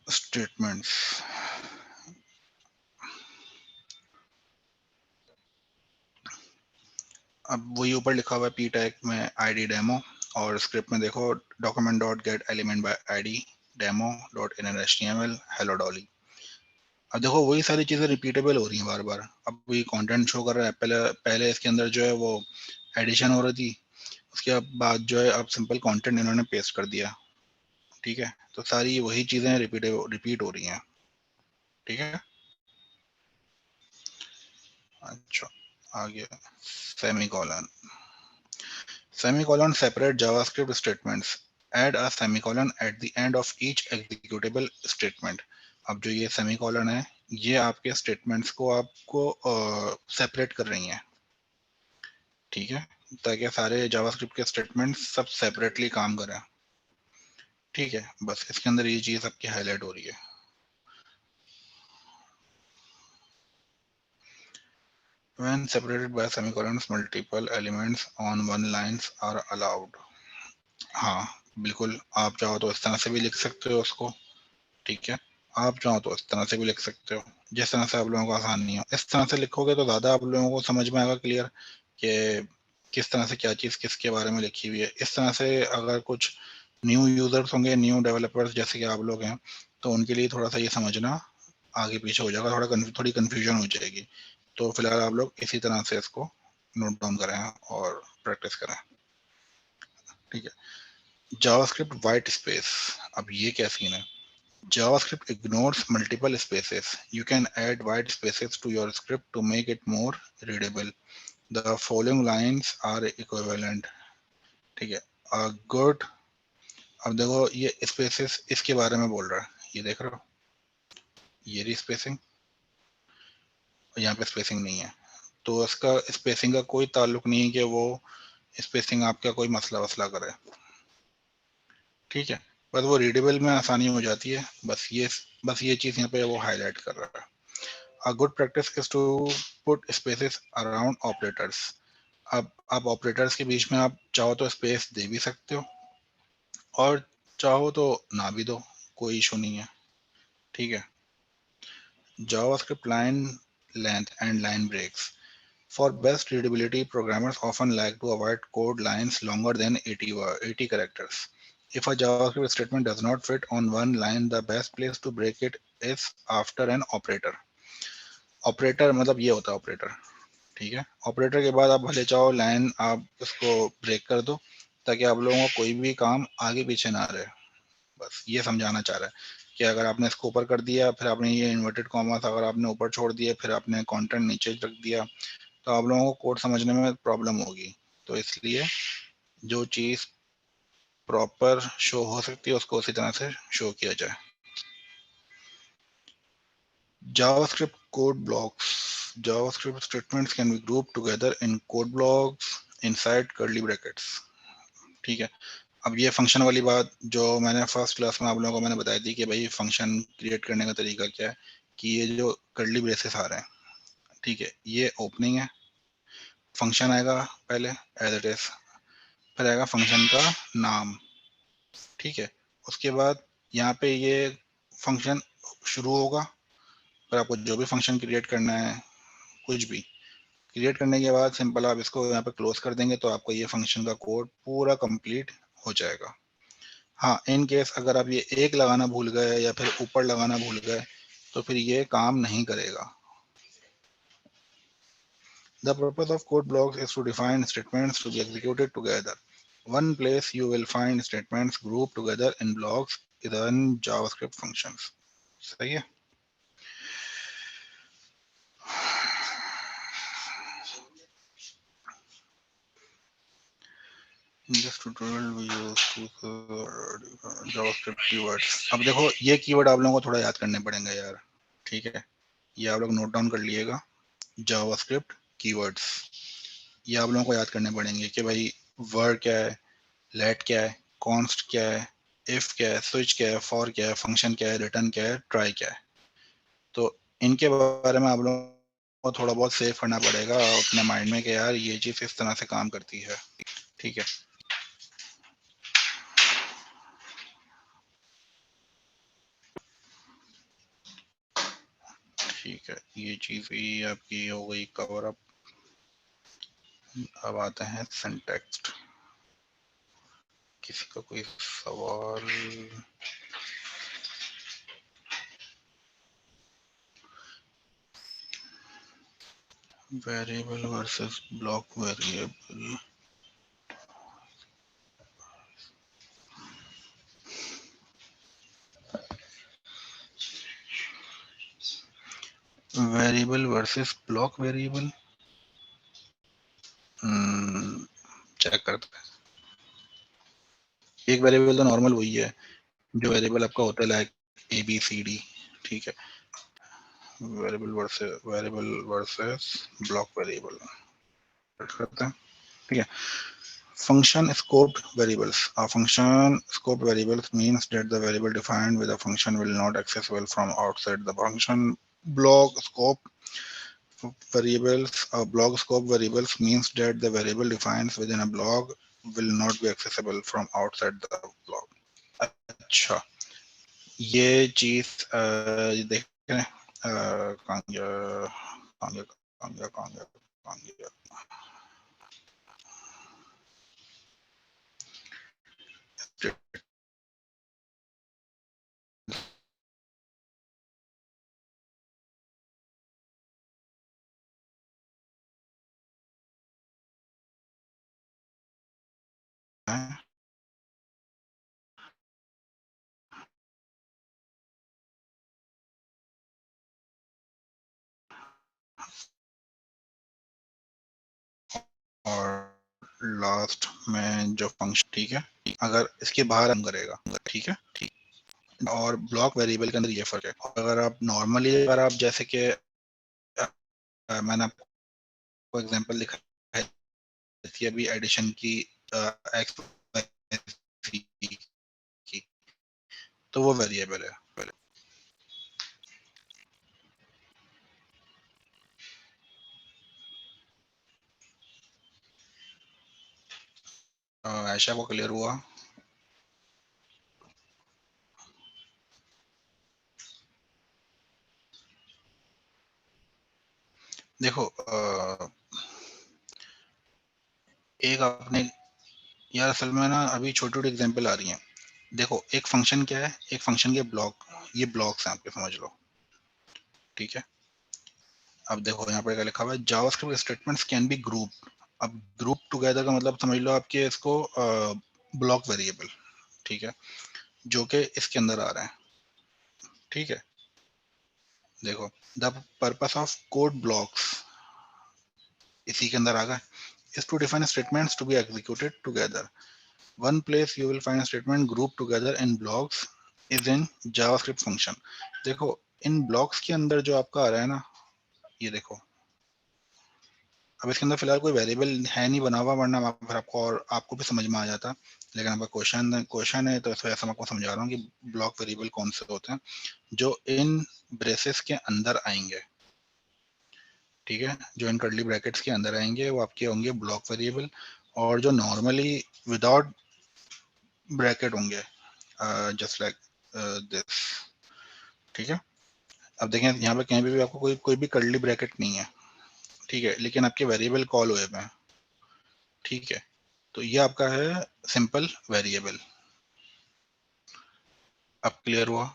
स्टेटमेंट्स। अब वही ऊपर लिखा हुआ है पी टैग में आईडी डेमो, और स्क्रिप्ट में देखो document dot get element by ID demo dot in H T M L hello Dolly. अब देखो वही सारी चीजें रिपीटेबल हो रही हैं बार बार। अब वही कंटेंट शो कर रहा है, पहले पहले इसके अंदर जो है वो एडिशन हो रही थी, उसके बाद जो है अब सिंपल कंटेंट इन्होंने पेस्ट कर दिया, ठीक है। तो सारी वही चीजें रिपीट हो रही हैं, ठीक है। अच्छा, आगे semi colon. Semicolon separate JavaScript statements. Add a semicolon at the end of each executable statement. अब जो ये सेमीकोलन है, ये आपके स्टेटमेंट्स को आपको सेपरेट कर रही हैं, ठीक है, ताकि सारे जावास्क्रिप्ट के स्टेटमेंट्स सब सेपरेटली काम करें, ठीक है। बस इसके अंदर ये चीज आपकी हाईलाइट हो रही है। When separated by semicolons, multiple elements on one lines are allowed. हाँ बिल्कुल, आप चाहो तो इस तरह से भी लिख सकते हो उसको, ठीक है। आप चाहो तो इस तरह से भी लिख सकते हो, जिस तरह से आप लोगों को आसानी हो। इस तरह से लिखोगे तो ज़्यादा आप लोगों को समझ में आएगा क्लियर कि किस तरह से क्या चीज़ किसके बारे में लिखी हुई है। इस तरह से अगर कुछ न्यू यूजर्स होंगे, न्यू डेवलपर्स जैसे कि आप लोग हैं, तो उनके लिए थोड़ा सा ये समझना आगे पीछे हो जाएगा, थोड़ी कन्फ्यूजन हो जाएगी। तो फिलहाल आप लोग इसी तरह से इसको नोट डाउन करें और प्रैक्टिस करें, ठीक है। जावास्क्रिप्ट वाइट स्पेस, अब ये क्या सीन है? JavaScript ignores multiple spaces. You can add white spaces to your script to make it more readable. The following lines are equivalent. ठीक है। गुड। अब देखो ये स्पेसेस इसके बारे में बोल रहा है, ये देख रहे हो, ये रही स्पेसिंग, और यहाँ पे स्पेसिंग नहीं है। तो इसका स्पेसिंग का कोई ताल्लुक नहीं है कि वो स्पेसिंग आपका कोई मसला वसला करे, ठीक है। बस वो रीडेबल में आसानी हो जाती है, बस ये चीज़ यहाँ पे वो हाईलाइट कर रहा है। A good practice is to put spaces around operators. अब आप ऑपरेटर्स के बीच में आप चाहो तो स्पेस दे भी सकते हो, और चाहो तो ना भी दो, कोई इशू नहीं है, ठीक है। JavaScript line length and line breaks. For best readability, programmers often like to avoid code lines longer than 80 characters. If a JavaScript statement does not fit on one line, the best place to break it is after an operator. Operator मतलब ये होता है operator, ठीक है। Operator के बाद आप भले चाहो लाइन आप उसको ब्रेक कर दो, ताकि आप लोगों का कोई भी काम आगे पीछे ना रहे। बस ये समझाना चाह रहा है कि अगर आपने इसको ऊपर कर दिया, फिर आपने ये इन्वर्टेड कॉमास अगर आपने ऊपर छोड़ दिया, फिर आपने कंटेंट नीचे रख दिया, तो आप लोगों को कोड समझने में प्रॉब्लम होगी। तो इसलिए जो चीज़ प्रॉपर शो हो सकती है उसको उसी तरह से शो किया जाए। JavaScript code blocks. JavaScript statements can be grouped together in code blocks inside curly brackets. ठीक है, अब ये फंक्शन वाली बात जो मैंने फर्स्ट क्लास में आप लोगों को मैंने बताई थी कि भाई फंक्शन क्रिएट करने का तरीका क्या है, कि ये जो कर्ली ब्रेसेस आ रहे हैं, ठीक है, ये ओपनिंग है, फंक्शन आएगा पहले एज इट इज, फिर आएगा फंक्शन का नाम, ठीक है, उसके बाद यहाँ पे ये फंक्शन शुरू होगा, फिर आपको जो भी फंक्शन क्रिएट करना है, कुछ भी क्रिएट करने के बाद सिंपल आप इसको यहाँ पे क्लोज कर देंगे तो आपको ये फंक्शन का कोड पूरा कंप्लीट हो जाएगा। हाँ, इन केस अगर आप ये एक लगाना भूल गए या फिर ऊपर लगाना भूल गए तो फिर ये काम नहीं करेगा। The purpose of code blocks is to define statements to be executed together. One place you will find statements grouped together in blocks is in JavaScript functions. सही है? In this tutorial we use JavaScript keywords. अब देखो ये keyword आप लोगों को थोड़ा याद करने पड़ेंगे यार, ठीक है, ये आप लोग नोट डाउन कर लिएगा। JavaScript keywords ये आप लोगों को याद करने पड़ेंगे कि भाई वर क्या है, लेट क्या है, कॉन्स्ट क्या है, इफ क्या है, स्विच क्या है, फॉर क्या है, फंक्शन क्या है, रिटर्न क्या है, ट्राई क्या है। तो इनके बारे में आप लोगों को थोड़ा बहुत सेव करना पड़ेगा अपने माइंड में कि यार ये चीज इस तरह से काम करती है, ठीक है। ठीक है, ये चीज भी आपकी हो गई कवर अप। अब आते हैं सिंटैक्स। किसी का कोई सवाल? Variable versus block variable, variable versus block variable, check करते हैं। एक वेरिएबल तो नॉर्मल वही है जो वेरिएबल आपका होता है, लाइक ABCD, ठीक है। वेरिएबल वर्सेस ब्लॉक वेरिएबल करते हैं, ठीक है। Function scoped variables. A function scoped variables means that the variable defined with a function will not accessible from outside the function. Block scope variables. Block scope variables means that the variable defined within a block will not be accessible from outside the block. अच्छा, ये चीज देख रहे हैं, कहाँ गया कहाँ गया कहाँ गया कहाँ गया कहाँ गया, और लास्ट में जो फंक्शन, ठीक है, अगर इसके बाहर हम करेगा, ठीक है, ठीक। और ब्लॉक वेरिएबल के अंदर ये फर्क है। अगर आप नॉर्मली अगर आप जैसे कि मैंने आपको एग्जांपल दिखा थी अभी एडिशन की, एक्स की, तो वो वेरिएबल है। आयशा को क्लियर हुआ? देखो एक आपने यार असल में ना अभी छोटी छोटी एग्जांपल आ रही हैं। देखो एक फंक्शन क्या है, एक फंक्शन के ब्लॉक, ये ब्लॉक्स हैं आपके, समझ लो, ठीक है। अब देखो यहाँ पे क्या लिखा हुआ है, JavaScript statements can be group. अब ग्रुप टुगेदर का मतलब समझ लो आपके इसको ब्लॉक वेरिएबल, ठीक है, जो कि इसके अंदर आ रहा है, ठीक है, देखो the purpose of code blocks इसी के अंदर आ गए, is to define statements to be executed together. One place you will find a statement grouped together in blocks is in JavaScript function. देखो इन blocks के अंदर जो आपका आ रहा है ना, ये देखो अब इसके अंदर फिलहाल कोई वेरिएबल है नहीं बना हुआ, वरना फिर आपको और आपको भी समझ में आ जाता, लेकिन आपका क्वेश्चन है तो इस वजह से मैं आपको समझा रहा हूँ कि ब्लॉक वेरिएबल कौन से होते हैं जो इन ब्रेसेस के अंदर आएंगे। ठीक है, जो इन कर्ली ब्रैकेट्स के अंदर आएंगे वो आपके होंगे ब्लॉक वेरिएबल, और जो नॉर्मली विदाउट ब्रैकेट होंगे जस्ट लाइक दिस। ठीक है, अब देखें यहाँ पे कहीं भी आपको कोई भी कर्ली ब्रैकेट नहीं है, ठीक है, लेकिन आपके वेरिएबल कॉल हुए हैं। ठीक है, तो ये आपका है सिंपल वेरिएबल। अब क्लियर हुआ?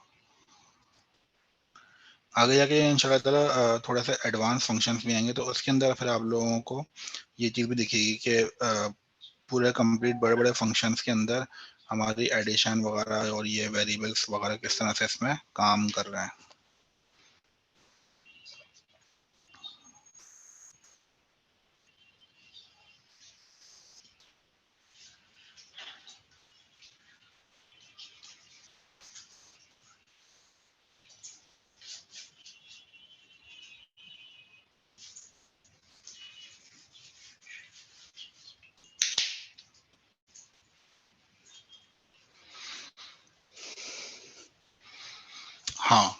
आगे जाके इंशाल्लाह ताला थोड़ा सा एडवांस फंक्शंस भी आएंगे, तो उसके अंदर फिर आप लोगों को ये चीज़ भी दिखेगी कि पूरे कंप्लीट बड़े बड़े फंक्शंस के अंदर हमारी एडिशन वगैरह और ये वेरिएबल्स वगैरह किस तरह से इसमें काम कर रहे हैं। हाँ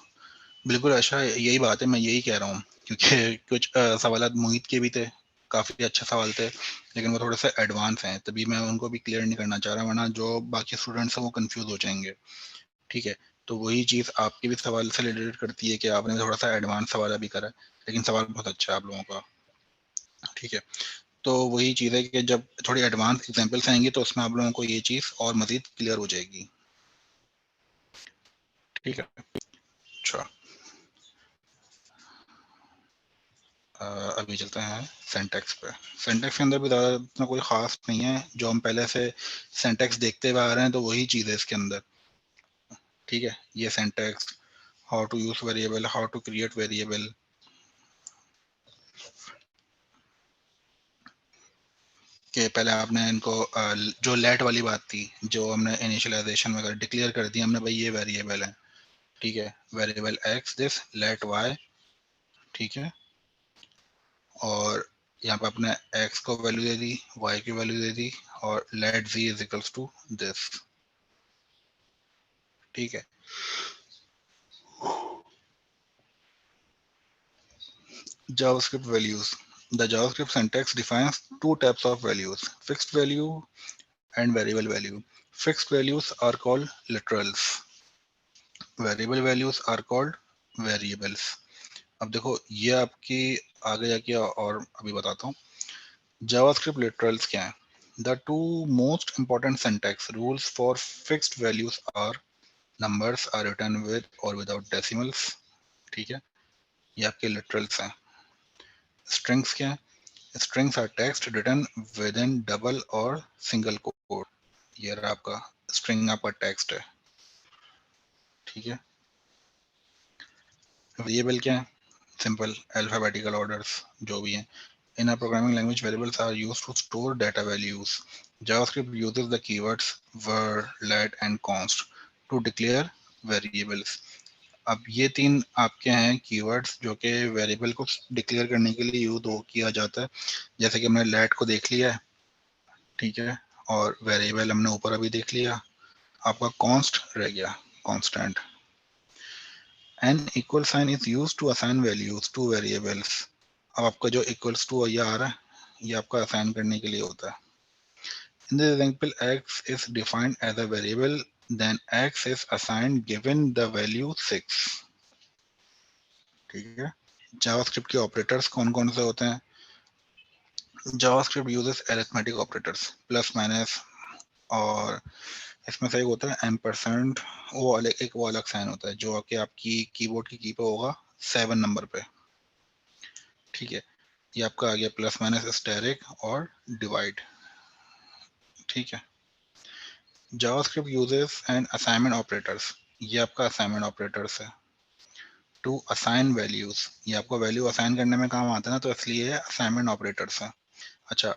बिल्कुल अच्छा, यही बात है, मैं यही कह रहा हूँ, क्योंकि कुछ सवाल मोहित के भी थे, काफ़ी अच्छे सवाल थे, लेकिन वो थोड़े से एडवांस हैं, तभी मैं उनको भी क्लियर नहीं करना चाह रहा, वरना जो बाकी स्टूडेंट्स हैं वो कंफ्यूज हो जाएंगे। ठीक है, तो वही चीज़ आपके भी सवाल से रिलेटेड करती है कि आपने थोड़ा सा एडवांस सवाल अभी करा है, लेकिन सवाल बहुत अच्छा है आप लोगों का। ठीक है, तो वही चीज़ है कि जब थोड़ी एडवांस एग्जाम्पल्स आएंगी तो उसमें आप लोगों को ये चीज़ और मज़ीद क्लियर हो जाएगी। ठीक है, अच्छा अभी चलते हैं सिंटैक्स पे। सिंटैक्स के अंदर भी ज़्यादा इतना कोई ख़ास नहीं है, जो हम पहले से सिंटैक्स देखते हुए आ रहे हैं तो वही चीज़ है इसके अंदर। ठीक है, ये syntax, how to use variable, how to create variable, कि पहले आपने इनको जो लेट वाली बात थी, जो हमने इनिशियलाइजेशन वगैरह डिक्लेयर कर दिया हमने, भाई ये वेरिएबल है। ठीक है, variable x this let y. ठीक है, और यहाँ पे अपने एक्स को वैल्यू दे दी, वाई की वैल्यू दे दी, और let z is equals to this. ठीक है, JavaScript values. The JavaScript syntax defines two types of values, fixed value and variable value. Fixed values are called literals. Variable values are called variables. अब देखो ये आपकी आगे जाके और अभी बताता हूँ। JavaScript literals क्या है? The two most important syntax rules for fixed values are numbers are written with or without decimals. ठीक है, ये आपके literals हैं। Strings क्या है? Strings are text written within double or single quote. ये रहा आपका string, आपका text है। ठीक है, वेरिएबल क्या है? सिंपल अल्फाबेटिकल ऑर्डर्स जो भी हैं। In a programming language, variables are used to store data values. JavaScript uses the keywords var, let, and const to declare variables. अब ये तीन आपके हैं कीवर्ड्स जो कि वेरिएबल को डिक्लेयर करने के लिए यूज किया जाता है। जैसे कि हमने लेट को देख लिया है, ठीक है, और वेरिएबल हमने ऊपर अभी देख लिया, आपका कॉन्स्ट रह गया, constant. An equal sign is use to assign values to variables. अब आपका जो इक्वल्स टू ये आ रहा है, ये आपका असाइन करने के लिए होता है। In this example x is defined as a variable, then x is assigned given the value 6। ठीक है, जावास्क्रिप्ट के ऑपरेटर्स कौन कौन से होते हैं? JavaScript uses arithmetic operators, plus minus, और इसमें से एक होता है एम्परसेंड, वो अलग, एक वो अलग साइन होता है जो कि आपकी कीबोर्ड की पे होगा 7 नंबर पे। ठीक है, ये आपका आ गया प्लस माइनस, स्टेरिक और डिवाइड। ठीक है, JavaScript uses and assignment operators, ये आपका असाइनमेंट ऑपरेटर्स है। टू असाइन वैल्यूज, ये आपको वैल्यू असाइन करने में काम आता है ना, तो इसलिए असाइनमेंट ऑपरेटर्स है। अच्छा,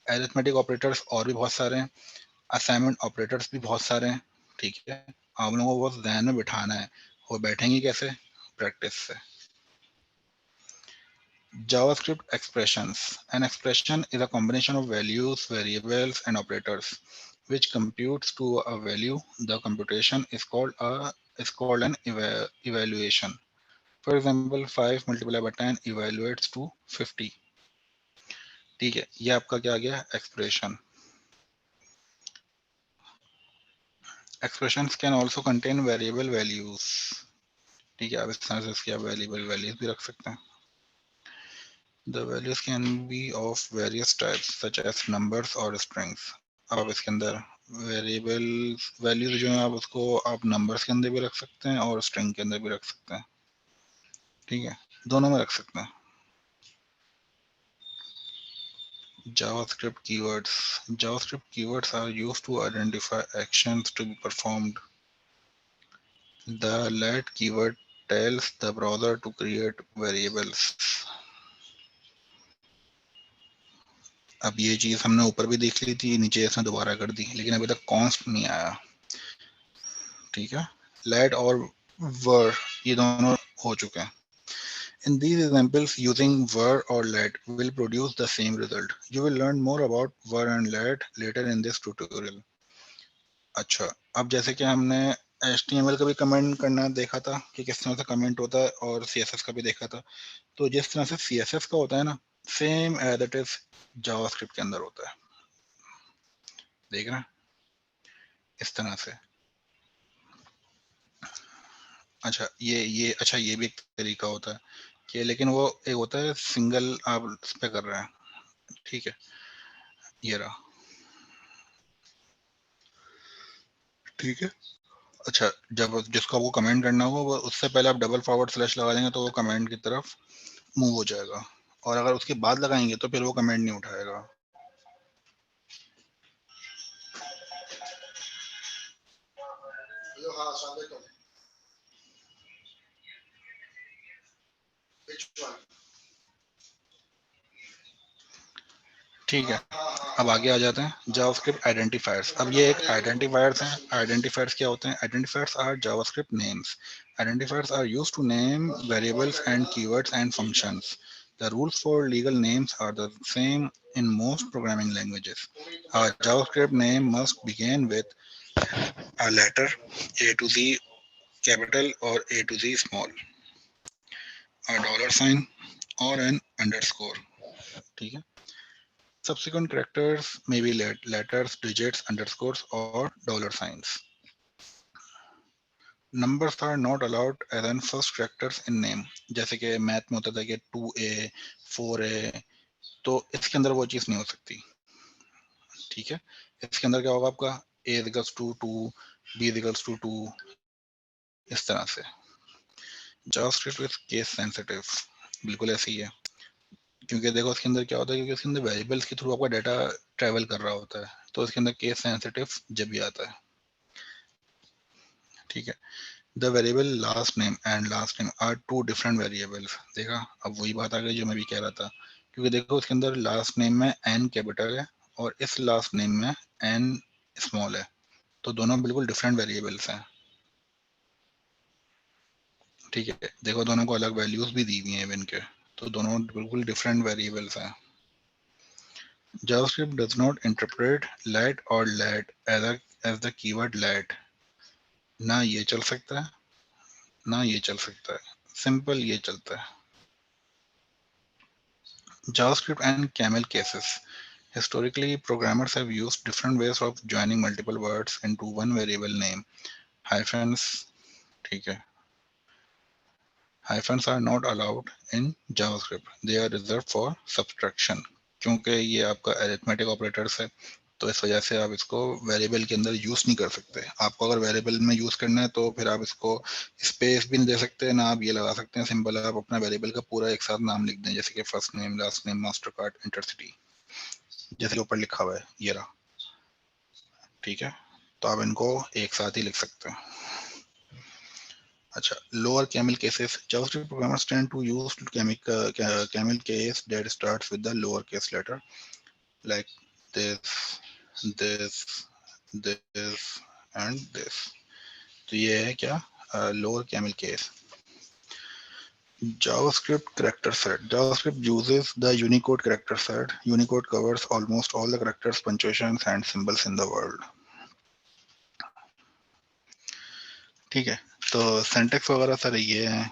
अरिथमेटिक ऑपरेटर्स और भी बहुत सारे हैं, असाइनमेंट ऑपरेटर्स भी बहुत सारे हैं। ठीक है, आप लोगों को बस ध्यान में बिठाना है, वो बैठेंगे कैसे, प्रैक्टिस से। JavaScript expressions. An expression is a combination of values, variables, and operators, which computes to a value. The computation is called an evaluation. For example, 5 multiplied by 10 evaluates to 50. ठीक है, ये आपका क्या आ गया, expression. Expressions can also contain variable values. ठीक है, आप इस तरह से इसकी आप variable values भी रख सकते हैं. The values can be of various types, such as numbers or strings. अब आप इसके अंदर वेरिएबल वैल्यूज जो है आप उसको आप नंबर्स के अंदर भी रख सकते हैं और स्ट्रिंग के अंदर भी रख सकते हैं। ठीक है, दोनों में रख सकते हैं। JavaScript keywords. JavaScript keywords are used to identify actions to be performed. The let keyword tells the browser to create variables. अब ये चीज हमने ऊपर भी देख ली थी, नीचे इसने दोबारा कर दी, लेकिन अभी तक कॉन्स्ट नहीं आया। ठीक है, let और were ये दोनों हो चुके हैं। In these examples, using were or let will produce the same result. You will learn more about were and let later in this tutorial. अच्छा, अब जैसे कि हमने HTML का भी कमेंट करना देखा था कि किस तरह से कमेंट होता है, और CSS का भी देखा था। तो जिस तरह से CSS का होता है ना, same as it is JavaScript के अंदर होता है। देख रहे हैं, इस तरह से। अच्छा, ये भी एक तरीका होता है कि, लेकिन वो एक होता है सिंगल आप इस पे कर रहे हैं। ठीक है, ये रहा। ठीक है, अच्छा, जब जिसको आपको कमेंट करना होगा वो उससे पहले आप डबल फॉरवर्ड स्लैश लगा देंगे तो वो कमेंट की तरफ मूव हो जाएगा, और अगर उसके बाद लगाएंगे तो फिर वो कमेंट नहीं उठाएगा। ठीक है, अब आगे आ जाते हैं जावास्क्रिप्ट आइडेंटिफायर्स। अब ये एक आइडेंटिफायर्स हैं। आइडेंटिफायर्स क्या होते हैं? Identifiers are JavaScript names. Identifiers are used to name variables and keywords and functions. The rules for legal names are the same in most programming languages. A JavaScript name must begin with a letter A to Z capital or A to Z small, a dollar sign or an underscore. ठीक है, subsequent characters may be letters, digits, underscores or dollar signs. Numbers are not allowed as in first characters in name. जैसे कि math में होता था कि 2a 4a, तो इसके अंदर वो चीज नहीं हो सकती। ठीक है, इसके अंदर क्या होगा आपका a equals to 2, b equals to 2, इस तरह से। जावास्क्रिप्ट इज केस सेंसिटिव, बिल्कुल ऐसे ही है, क्योंकि देखो इसके अंदर क्या होता है, क्योंकि इसके अंदर वेरिएबल्स के थ्रू आपका डाटा ट्रेवल कर रहा होता है, तो इसके अंदर केस सेंसिटिव जब भी आता है। ठीक है, the variable last name and last name are two different variables. देखा, अब वही बात आ गई जो मैं भी कह रहा था, क्योंकि देखो इसके अंदर लास्ट नेम में एन कैपिटल है और इस लास्ट नेम में एन स्मॉल है, तो दोनों बिल्कुल डिफरेंट वेरिएबल्स हैं। ठीक है, देखो दोनों को अलग वैल्यूज भी दी हुई हैं इनके, तो दोनों बिल्कुल डिफरेंट वेरिएबल्स हैं। JavaScript does not interpret let or let as the keyword let. ना ये चल सकता है, ना ये चल सकता है, सिंपल ये चलता है। JavaScript and camel cases. Historically, programmers have used different ways of joining multiple words into one variable name. Hyphens, ठीक है, hyphens are not allowed in JavaScript. They are reserved for subtraction. क्योंकि ये आपका arithmetic operators है, तो इस वजह से आप इसको वेरिएबल के अंदर यूज नहीं कर सकते। आपको अगर वेरिएबल में यूज करना है तो फिर आप इसको स्पेस भी नहीं दे सकते, ना आप ये लगा सकते हैं सिंपल आप अपना वेरिएबल का पूरा एक साथ नाम लिख दें, जैसे कि first name, last name, master card, intercity, जैसे ऊपर लिखा हुआ है ये रहा। ठीक है, तो आप इनको एक साथ ही लिख सकते हैं। अच्छा, lower camel cases. JavaScript programmers tend to use camel case that starts with the lowercase letter, like this, this, this, and this. तो ये है क्या? Lower camel case. JavaScript character set. JavaScript uses the Unicode character set. Unicode covers almost all the characters, punctuations, and symbols in the world. ठीक है, तो syntax वगैरह sir ये है.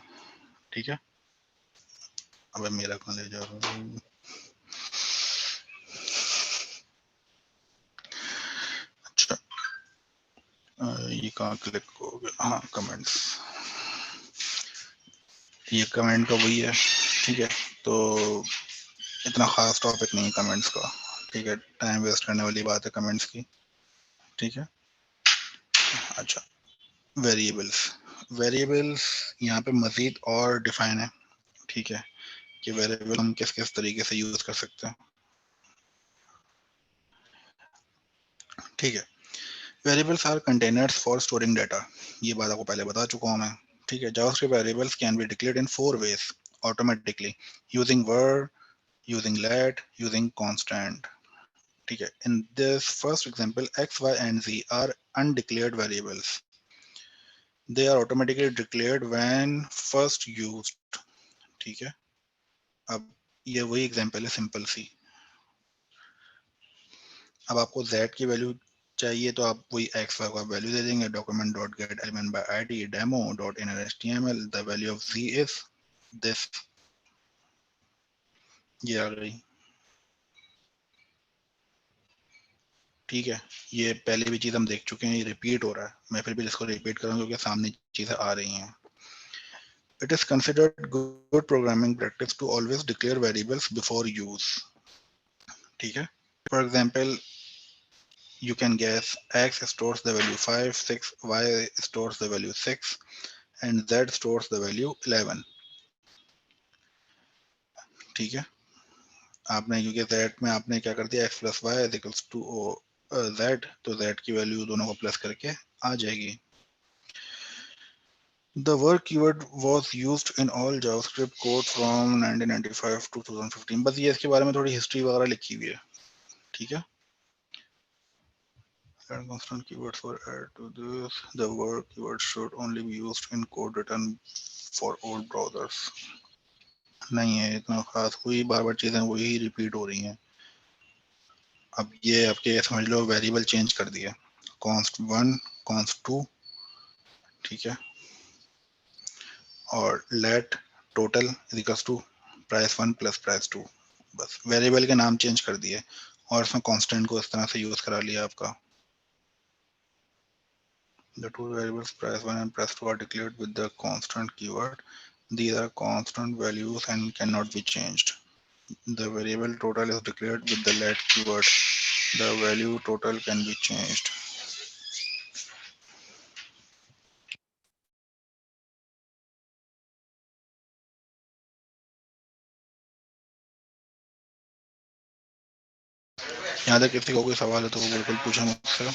ठीक है, अब मेरा कौन ले जा रहा हूँ. अच्छा, ये कहाँ क्लिक हो गया? हाँ, कमेंट्स. ये कमेंट का वही है. ठीक है, तो इतना खास टॉपिक नहीं है कमेंट्स का. ठीक है, टाइम वेस्ट करने वाली बात है कमेंट्स की. ठीक है. अच्छा, वेरिएबल्स. वेरिएबल्स यहाँ पे मजीद और डिफाइन है. ठीक है, कि वेरिएबल हम किस किस तरीके से यूज कर सकते हैं. ठीक है, variables are containers for storing data. ये बात आपको पहले बता चुका हूँ मैं. ठीक है, JavaScript variables can be declared in 4 ways automatically using var, using let, using constant. ठीक है, in this first example, x, y, and z are undeclared variables. They are automatically declared when first used. ठीक है, अब ये वही example है simple सी. अब आपको z की वैल्यू चाहिए तो आप वही x y को वैल्यू दे देंगे. document dot get element by id demo dot inner html. The value of z is this. ये आ गई. ठीक है, ये पहले भी चीज हम देख चुके हैं, ये रिपीट हो रहा है. मैं फिर भी इसको रिपीट करूंगा क्योंकि सामने चीजें आ रही हैं. It is considered good programming practice to always declare variables before use. ठीक है. For example, you can guess x stores the value 5, 6, y stores the value 6, and z stores the value 11. ठीक है, आपने क्योंकि z में आपने क्या कर दिया x plus y is equals to z, तो z की वैल्यू दोनों को प्लस करके आ जाएगी. The word keyword was used in all JavaScript code from 1995 to 2015. बस ये इसके बारे में थोड़ी हिस्ट्री वगैरह लिखी हुई है. ठीक है, and constant keywords were added to this. The word keyword should only be used in code written for all browsers. नहीं है इतना खास, कोई बार बार चीजें वही रिपीट हो रही हैं. अब ये आपके समझ लो वेरिएबल चेंज कर दिया. const 1, const 2. ठीक है, और let total is equals to price 1 plus price 2. बस वेरिएबल के नाम चेंज कर दिए और इसमें कांस्टेंट को इस तरह से यूज करा लिया आपका. The two variables price 1 and price 2 are declared with the constant keyword. These are constant values and cannot be changed. The variable total is declared with the let keyword. The value total can be changed. यहाँ तक किसी को कोई सवाल है तो वो बिल्कुल पूछे मुझसे.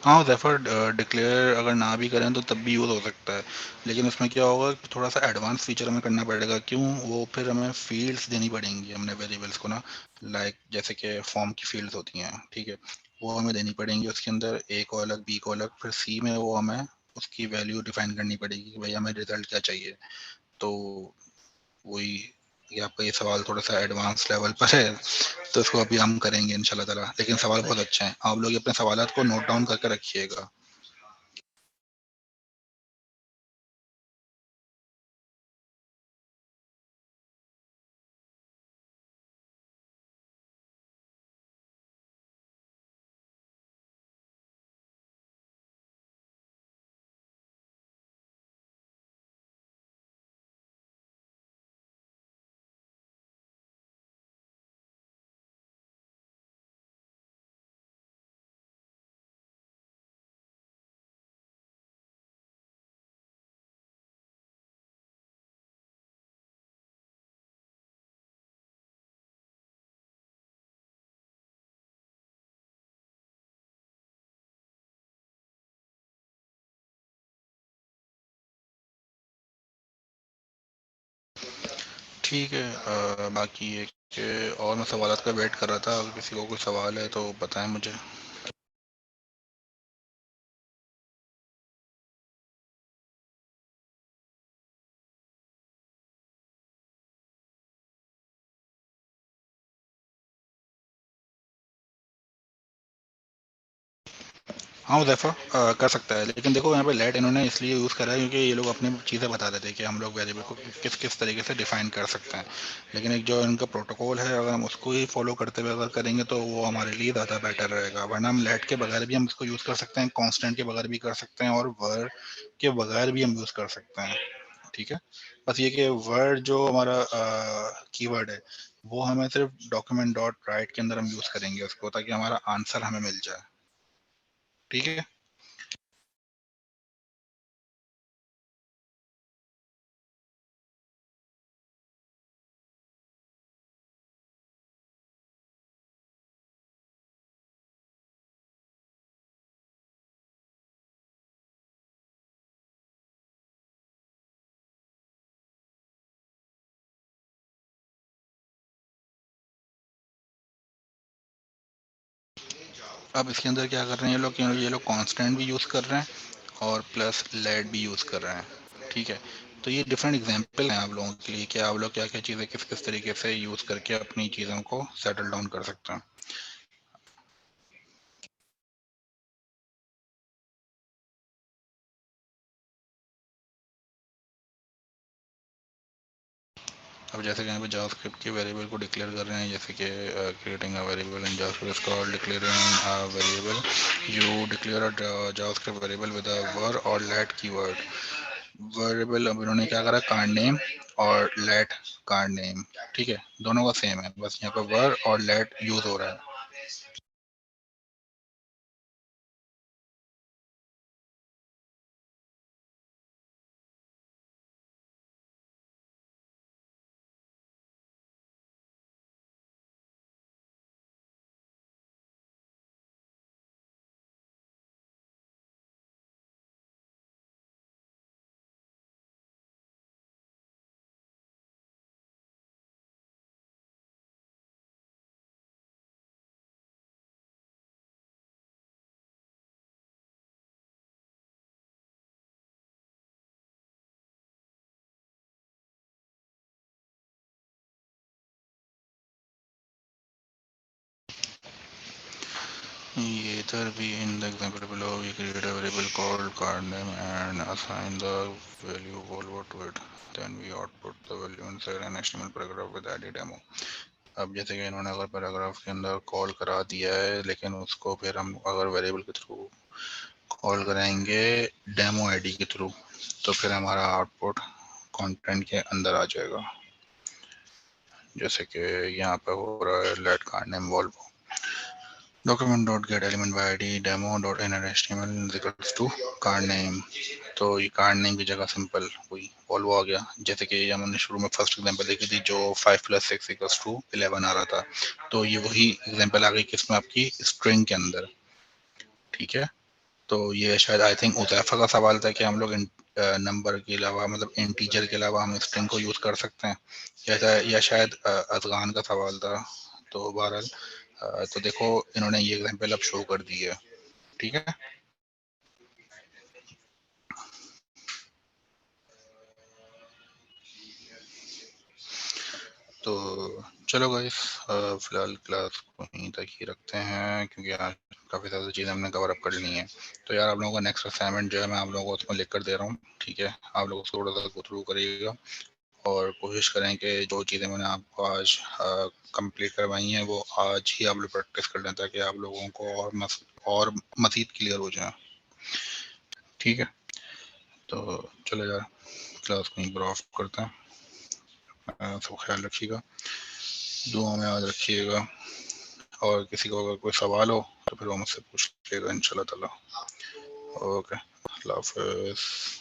हाँ, रेफर डिक्लेयर अगर ना भी करें तो तब भी यूज़ हो सकता है, लेकिन उसमें क्या होगा कि थोड़ा सा एडवांस फीचर हमें करना पड़ेगा. क्यों? वो फिर हमें फील्ड्स देनी पड़ेंगी हमने वेरिएबल्स को ना, लाइक जैसे कि फॉर्म की फील्ड्स होती हैं. ठीक है, वो हमें देनी पड़ेंगी. उसके अंदर ए को अलग, बी को अलग, फिर सी में वो हमें उसकी वैल्यू डिफाइन करनी पड़ेगी कि भाई हमें रिजल्ट क्या चाहिए. तो वही, ये आपका ये सवाल थोड़ा सा एडवांस लेवल पर है, तो इसको अभी हम करेंगे इंशाल्लाह ताला. लेकिन सवाल बहुत अच्छा है, आप लोग अपने सवालात को नोट डाउन करके रखिएगा. ठीक है। बाकी एक और मैं सवालात का वेट कर रहा था, अगर किसी को कोई सवाल है तो बताएं मुझे। हाँ उज़ैफ़ा, कर सकता है, लेकिन देखो यहाँ पे लेट इन्होंने इसलिए यूज़ करा है क्योंकि ये लोग अपनी चीज़ें बता देते हैं कि हम लोग वेरिएबल को किस किस तरीके से डिफाइन कर सकते हैं। लेकिन एक जो इनका प्रोटोकॉल है, अगर हम उसको ही फॉलो करते हुए अगर करेंगे तो वो हमारे लिए ज़्यादा बेटर रहेगा। वरना हम लेट के बगैर भी हम इसको यूज़ कर सकते हैं, कांस्टेंट के बगैर भी कर सकते हैं और वर के बगैर भी हम यूज़ कर सकते हैं। ठीक है, बस ये कि वर्ड जो हमारा कीवर्ड है वो हमें सिर्फ डॉक्यूमेंट डॉट राइट के अंदर हम यूज़ करेंगे उसको, ताकि हमारा आंसर हमें मिल जाए। ठीक है। अब इसके अंदर क्या कर रहे हैं ये लोग कांस्टेंट भी यूज़ कर रहे हैं और प्लस लेड भी यूज़ कर रहे हैं। ठीक है, तो ये डिफरेंट एग्जांपल हैं आप लोगों के लिए कि आप लोग क्या क्या चीज़ें किस किस तरीके से यूज़ करके अपनी चीज़ों को सेटल डाउन कर सकते हैं। अब जैसे कि यहाँ पे जावास्क्रिप्ट के वेरिएबल को डिक्लेयर कर रहे हैं, जैसे कि creating a variable in JavaScript is called declaring a variable. You declare a JavaScript variable with a var और लेट कीवर्ड। वेरिएबल अब इन्होंने क्या करा, कार्ड नेम और लेट कार्ड नेम। ठीक है, दोनों का सेम है, बस यहाँ पे वर और लेट यूज हो रहा है। Either be in the example below, we create a variable called card name and assign the value Volvo to it. Then we output the value inside an HTML paragraph with ID demo. अब जैसे कि इन्होंने अगर paragraph के अंदर call करा दिया है, लेकिन उसको फिर हम अगर वेरिएबल के थ्रू कॉल कराएंगे डेमो आईडी के थ्रू, तो फिर हमारा आउटपुट कंटेंट के अंदर आ जाएगा। जैसे कि यहाँ पे हो रहा है let card name Volvo document dot get element by id demo dot inner html is equals to card name। तो ये कार्ड नेम की जगह सिंपल वही वॉल्वो आ गया। जैसे कि हमने शुरू में फर्स्ट एग्जांपल देखी थी जो 5 + 6 = 11 आ रहा था, तो ये वही एग्जांपल आ गई किसमें, आपकी स्ट्रिंग के अंदर। ठीक है, तो ये शायद आई थिंक उजैफा का सवाल था कि हम लोग नंबर के अलावा मतलब इंटीजर के अलावा हम स्ट्रिंग को यूज़ कर सकते हैं, या शायद अजगान का सवाल था। तो बहरहाल तो देखो इन्होंने ये एग्जांपल अब शो कर दी है। ठीक है, तो चलो गाइस, फिलहाल क्लास को यहीं तक ही रखते हैं क्योंकि आज काफ़ी ज़्यादा चीज़ें हमने कवर अप कर ली हैं। तो यार आप लोगों का नेक्स्ट असाइनमेंट जो है मैं आप लोगों को उसमें लिख कर दे रहा हूँ। ठीक है, आप लोग उसको थोड़ा सा गो थ्रू करिएगा और कोशिश करें कि जो चीज़ें मैंने आपको आज कंप्लीट करवाई हैं वो आज ही आप लोग प्रैक्टिस कर लें, ताकि आप लोगों को और मज़ीद क्लियर हो जाए। ठीक है, तो चलो यार क्लास को यहीं पर ऑफ करते हैं। सब ख्याल रखिएगा, दुआ में याद रखिएगा, और किसी को अगर कोई सवाल हो तो फिर वो मुझसे पूछ लेगा इंशाल्लाह ताला। ओके, अल्लाह हाफ़िज़।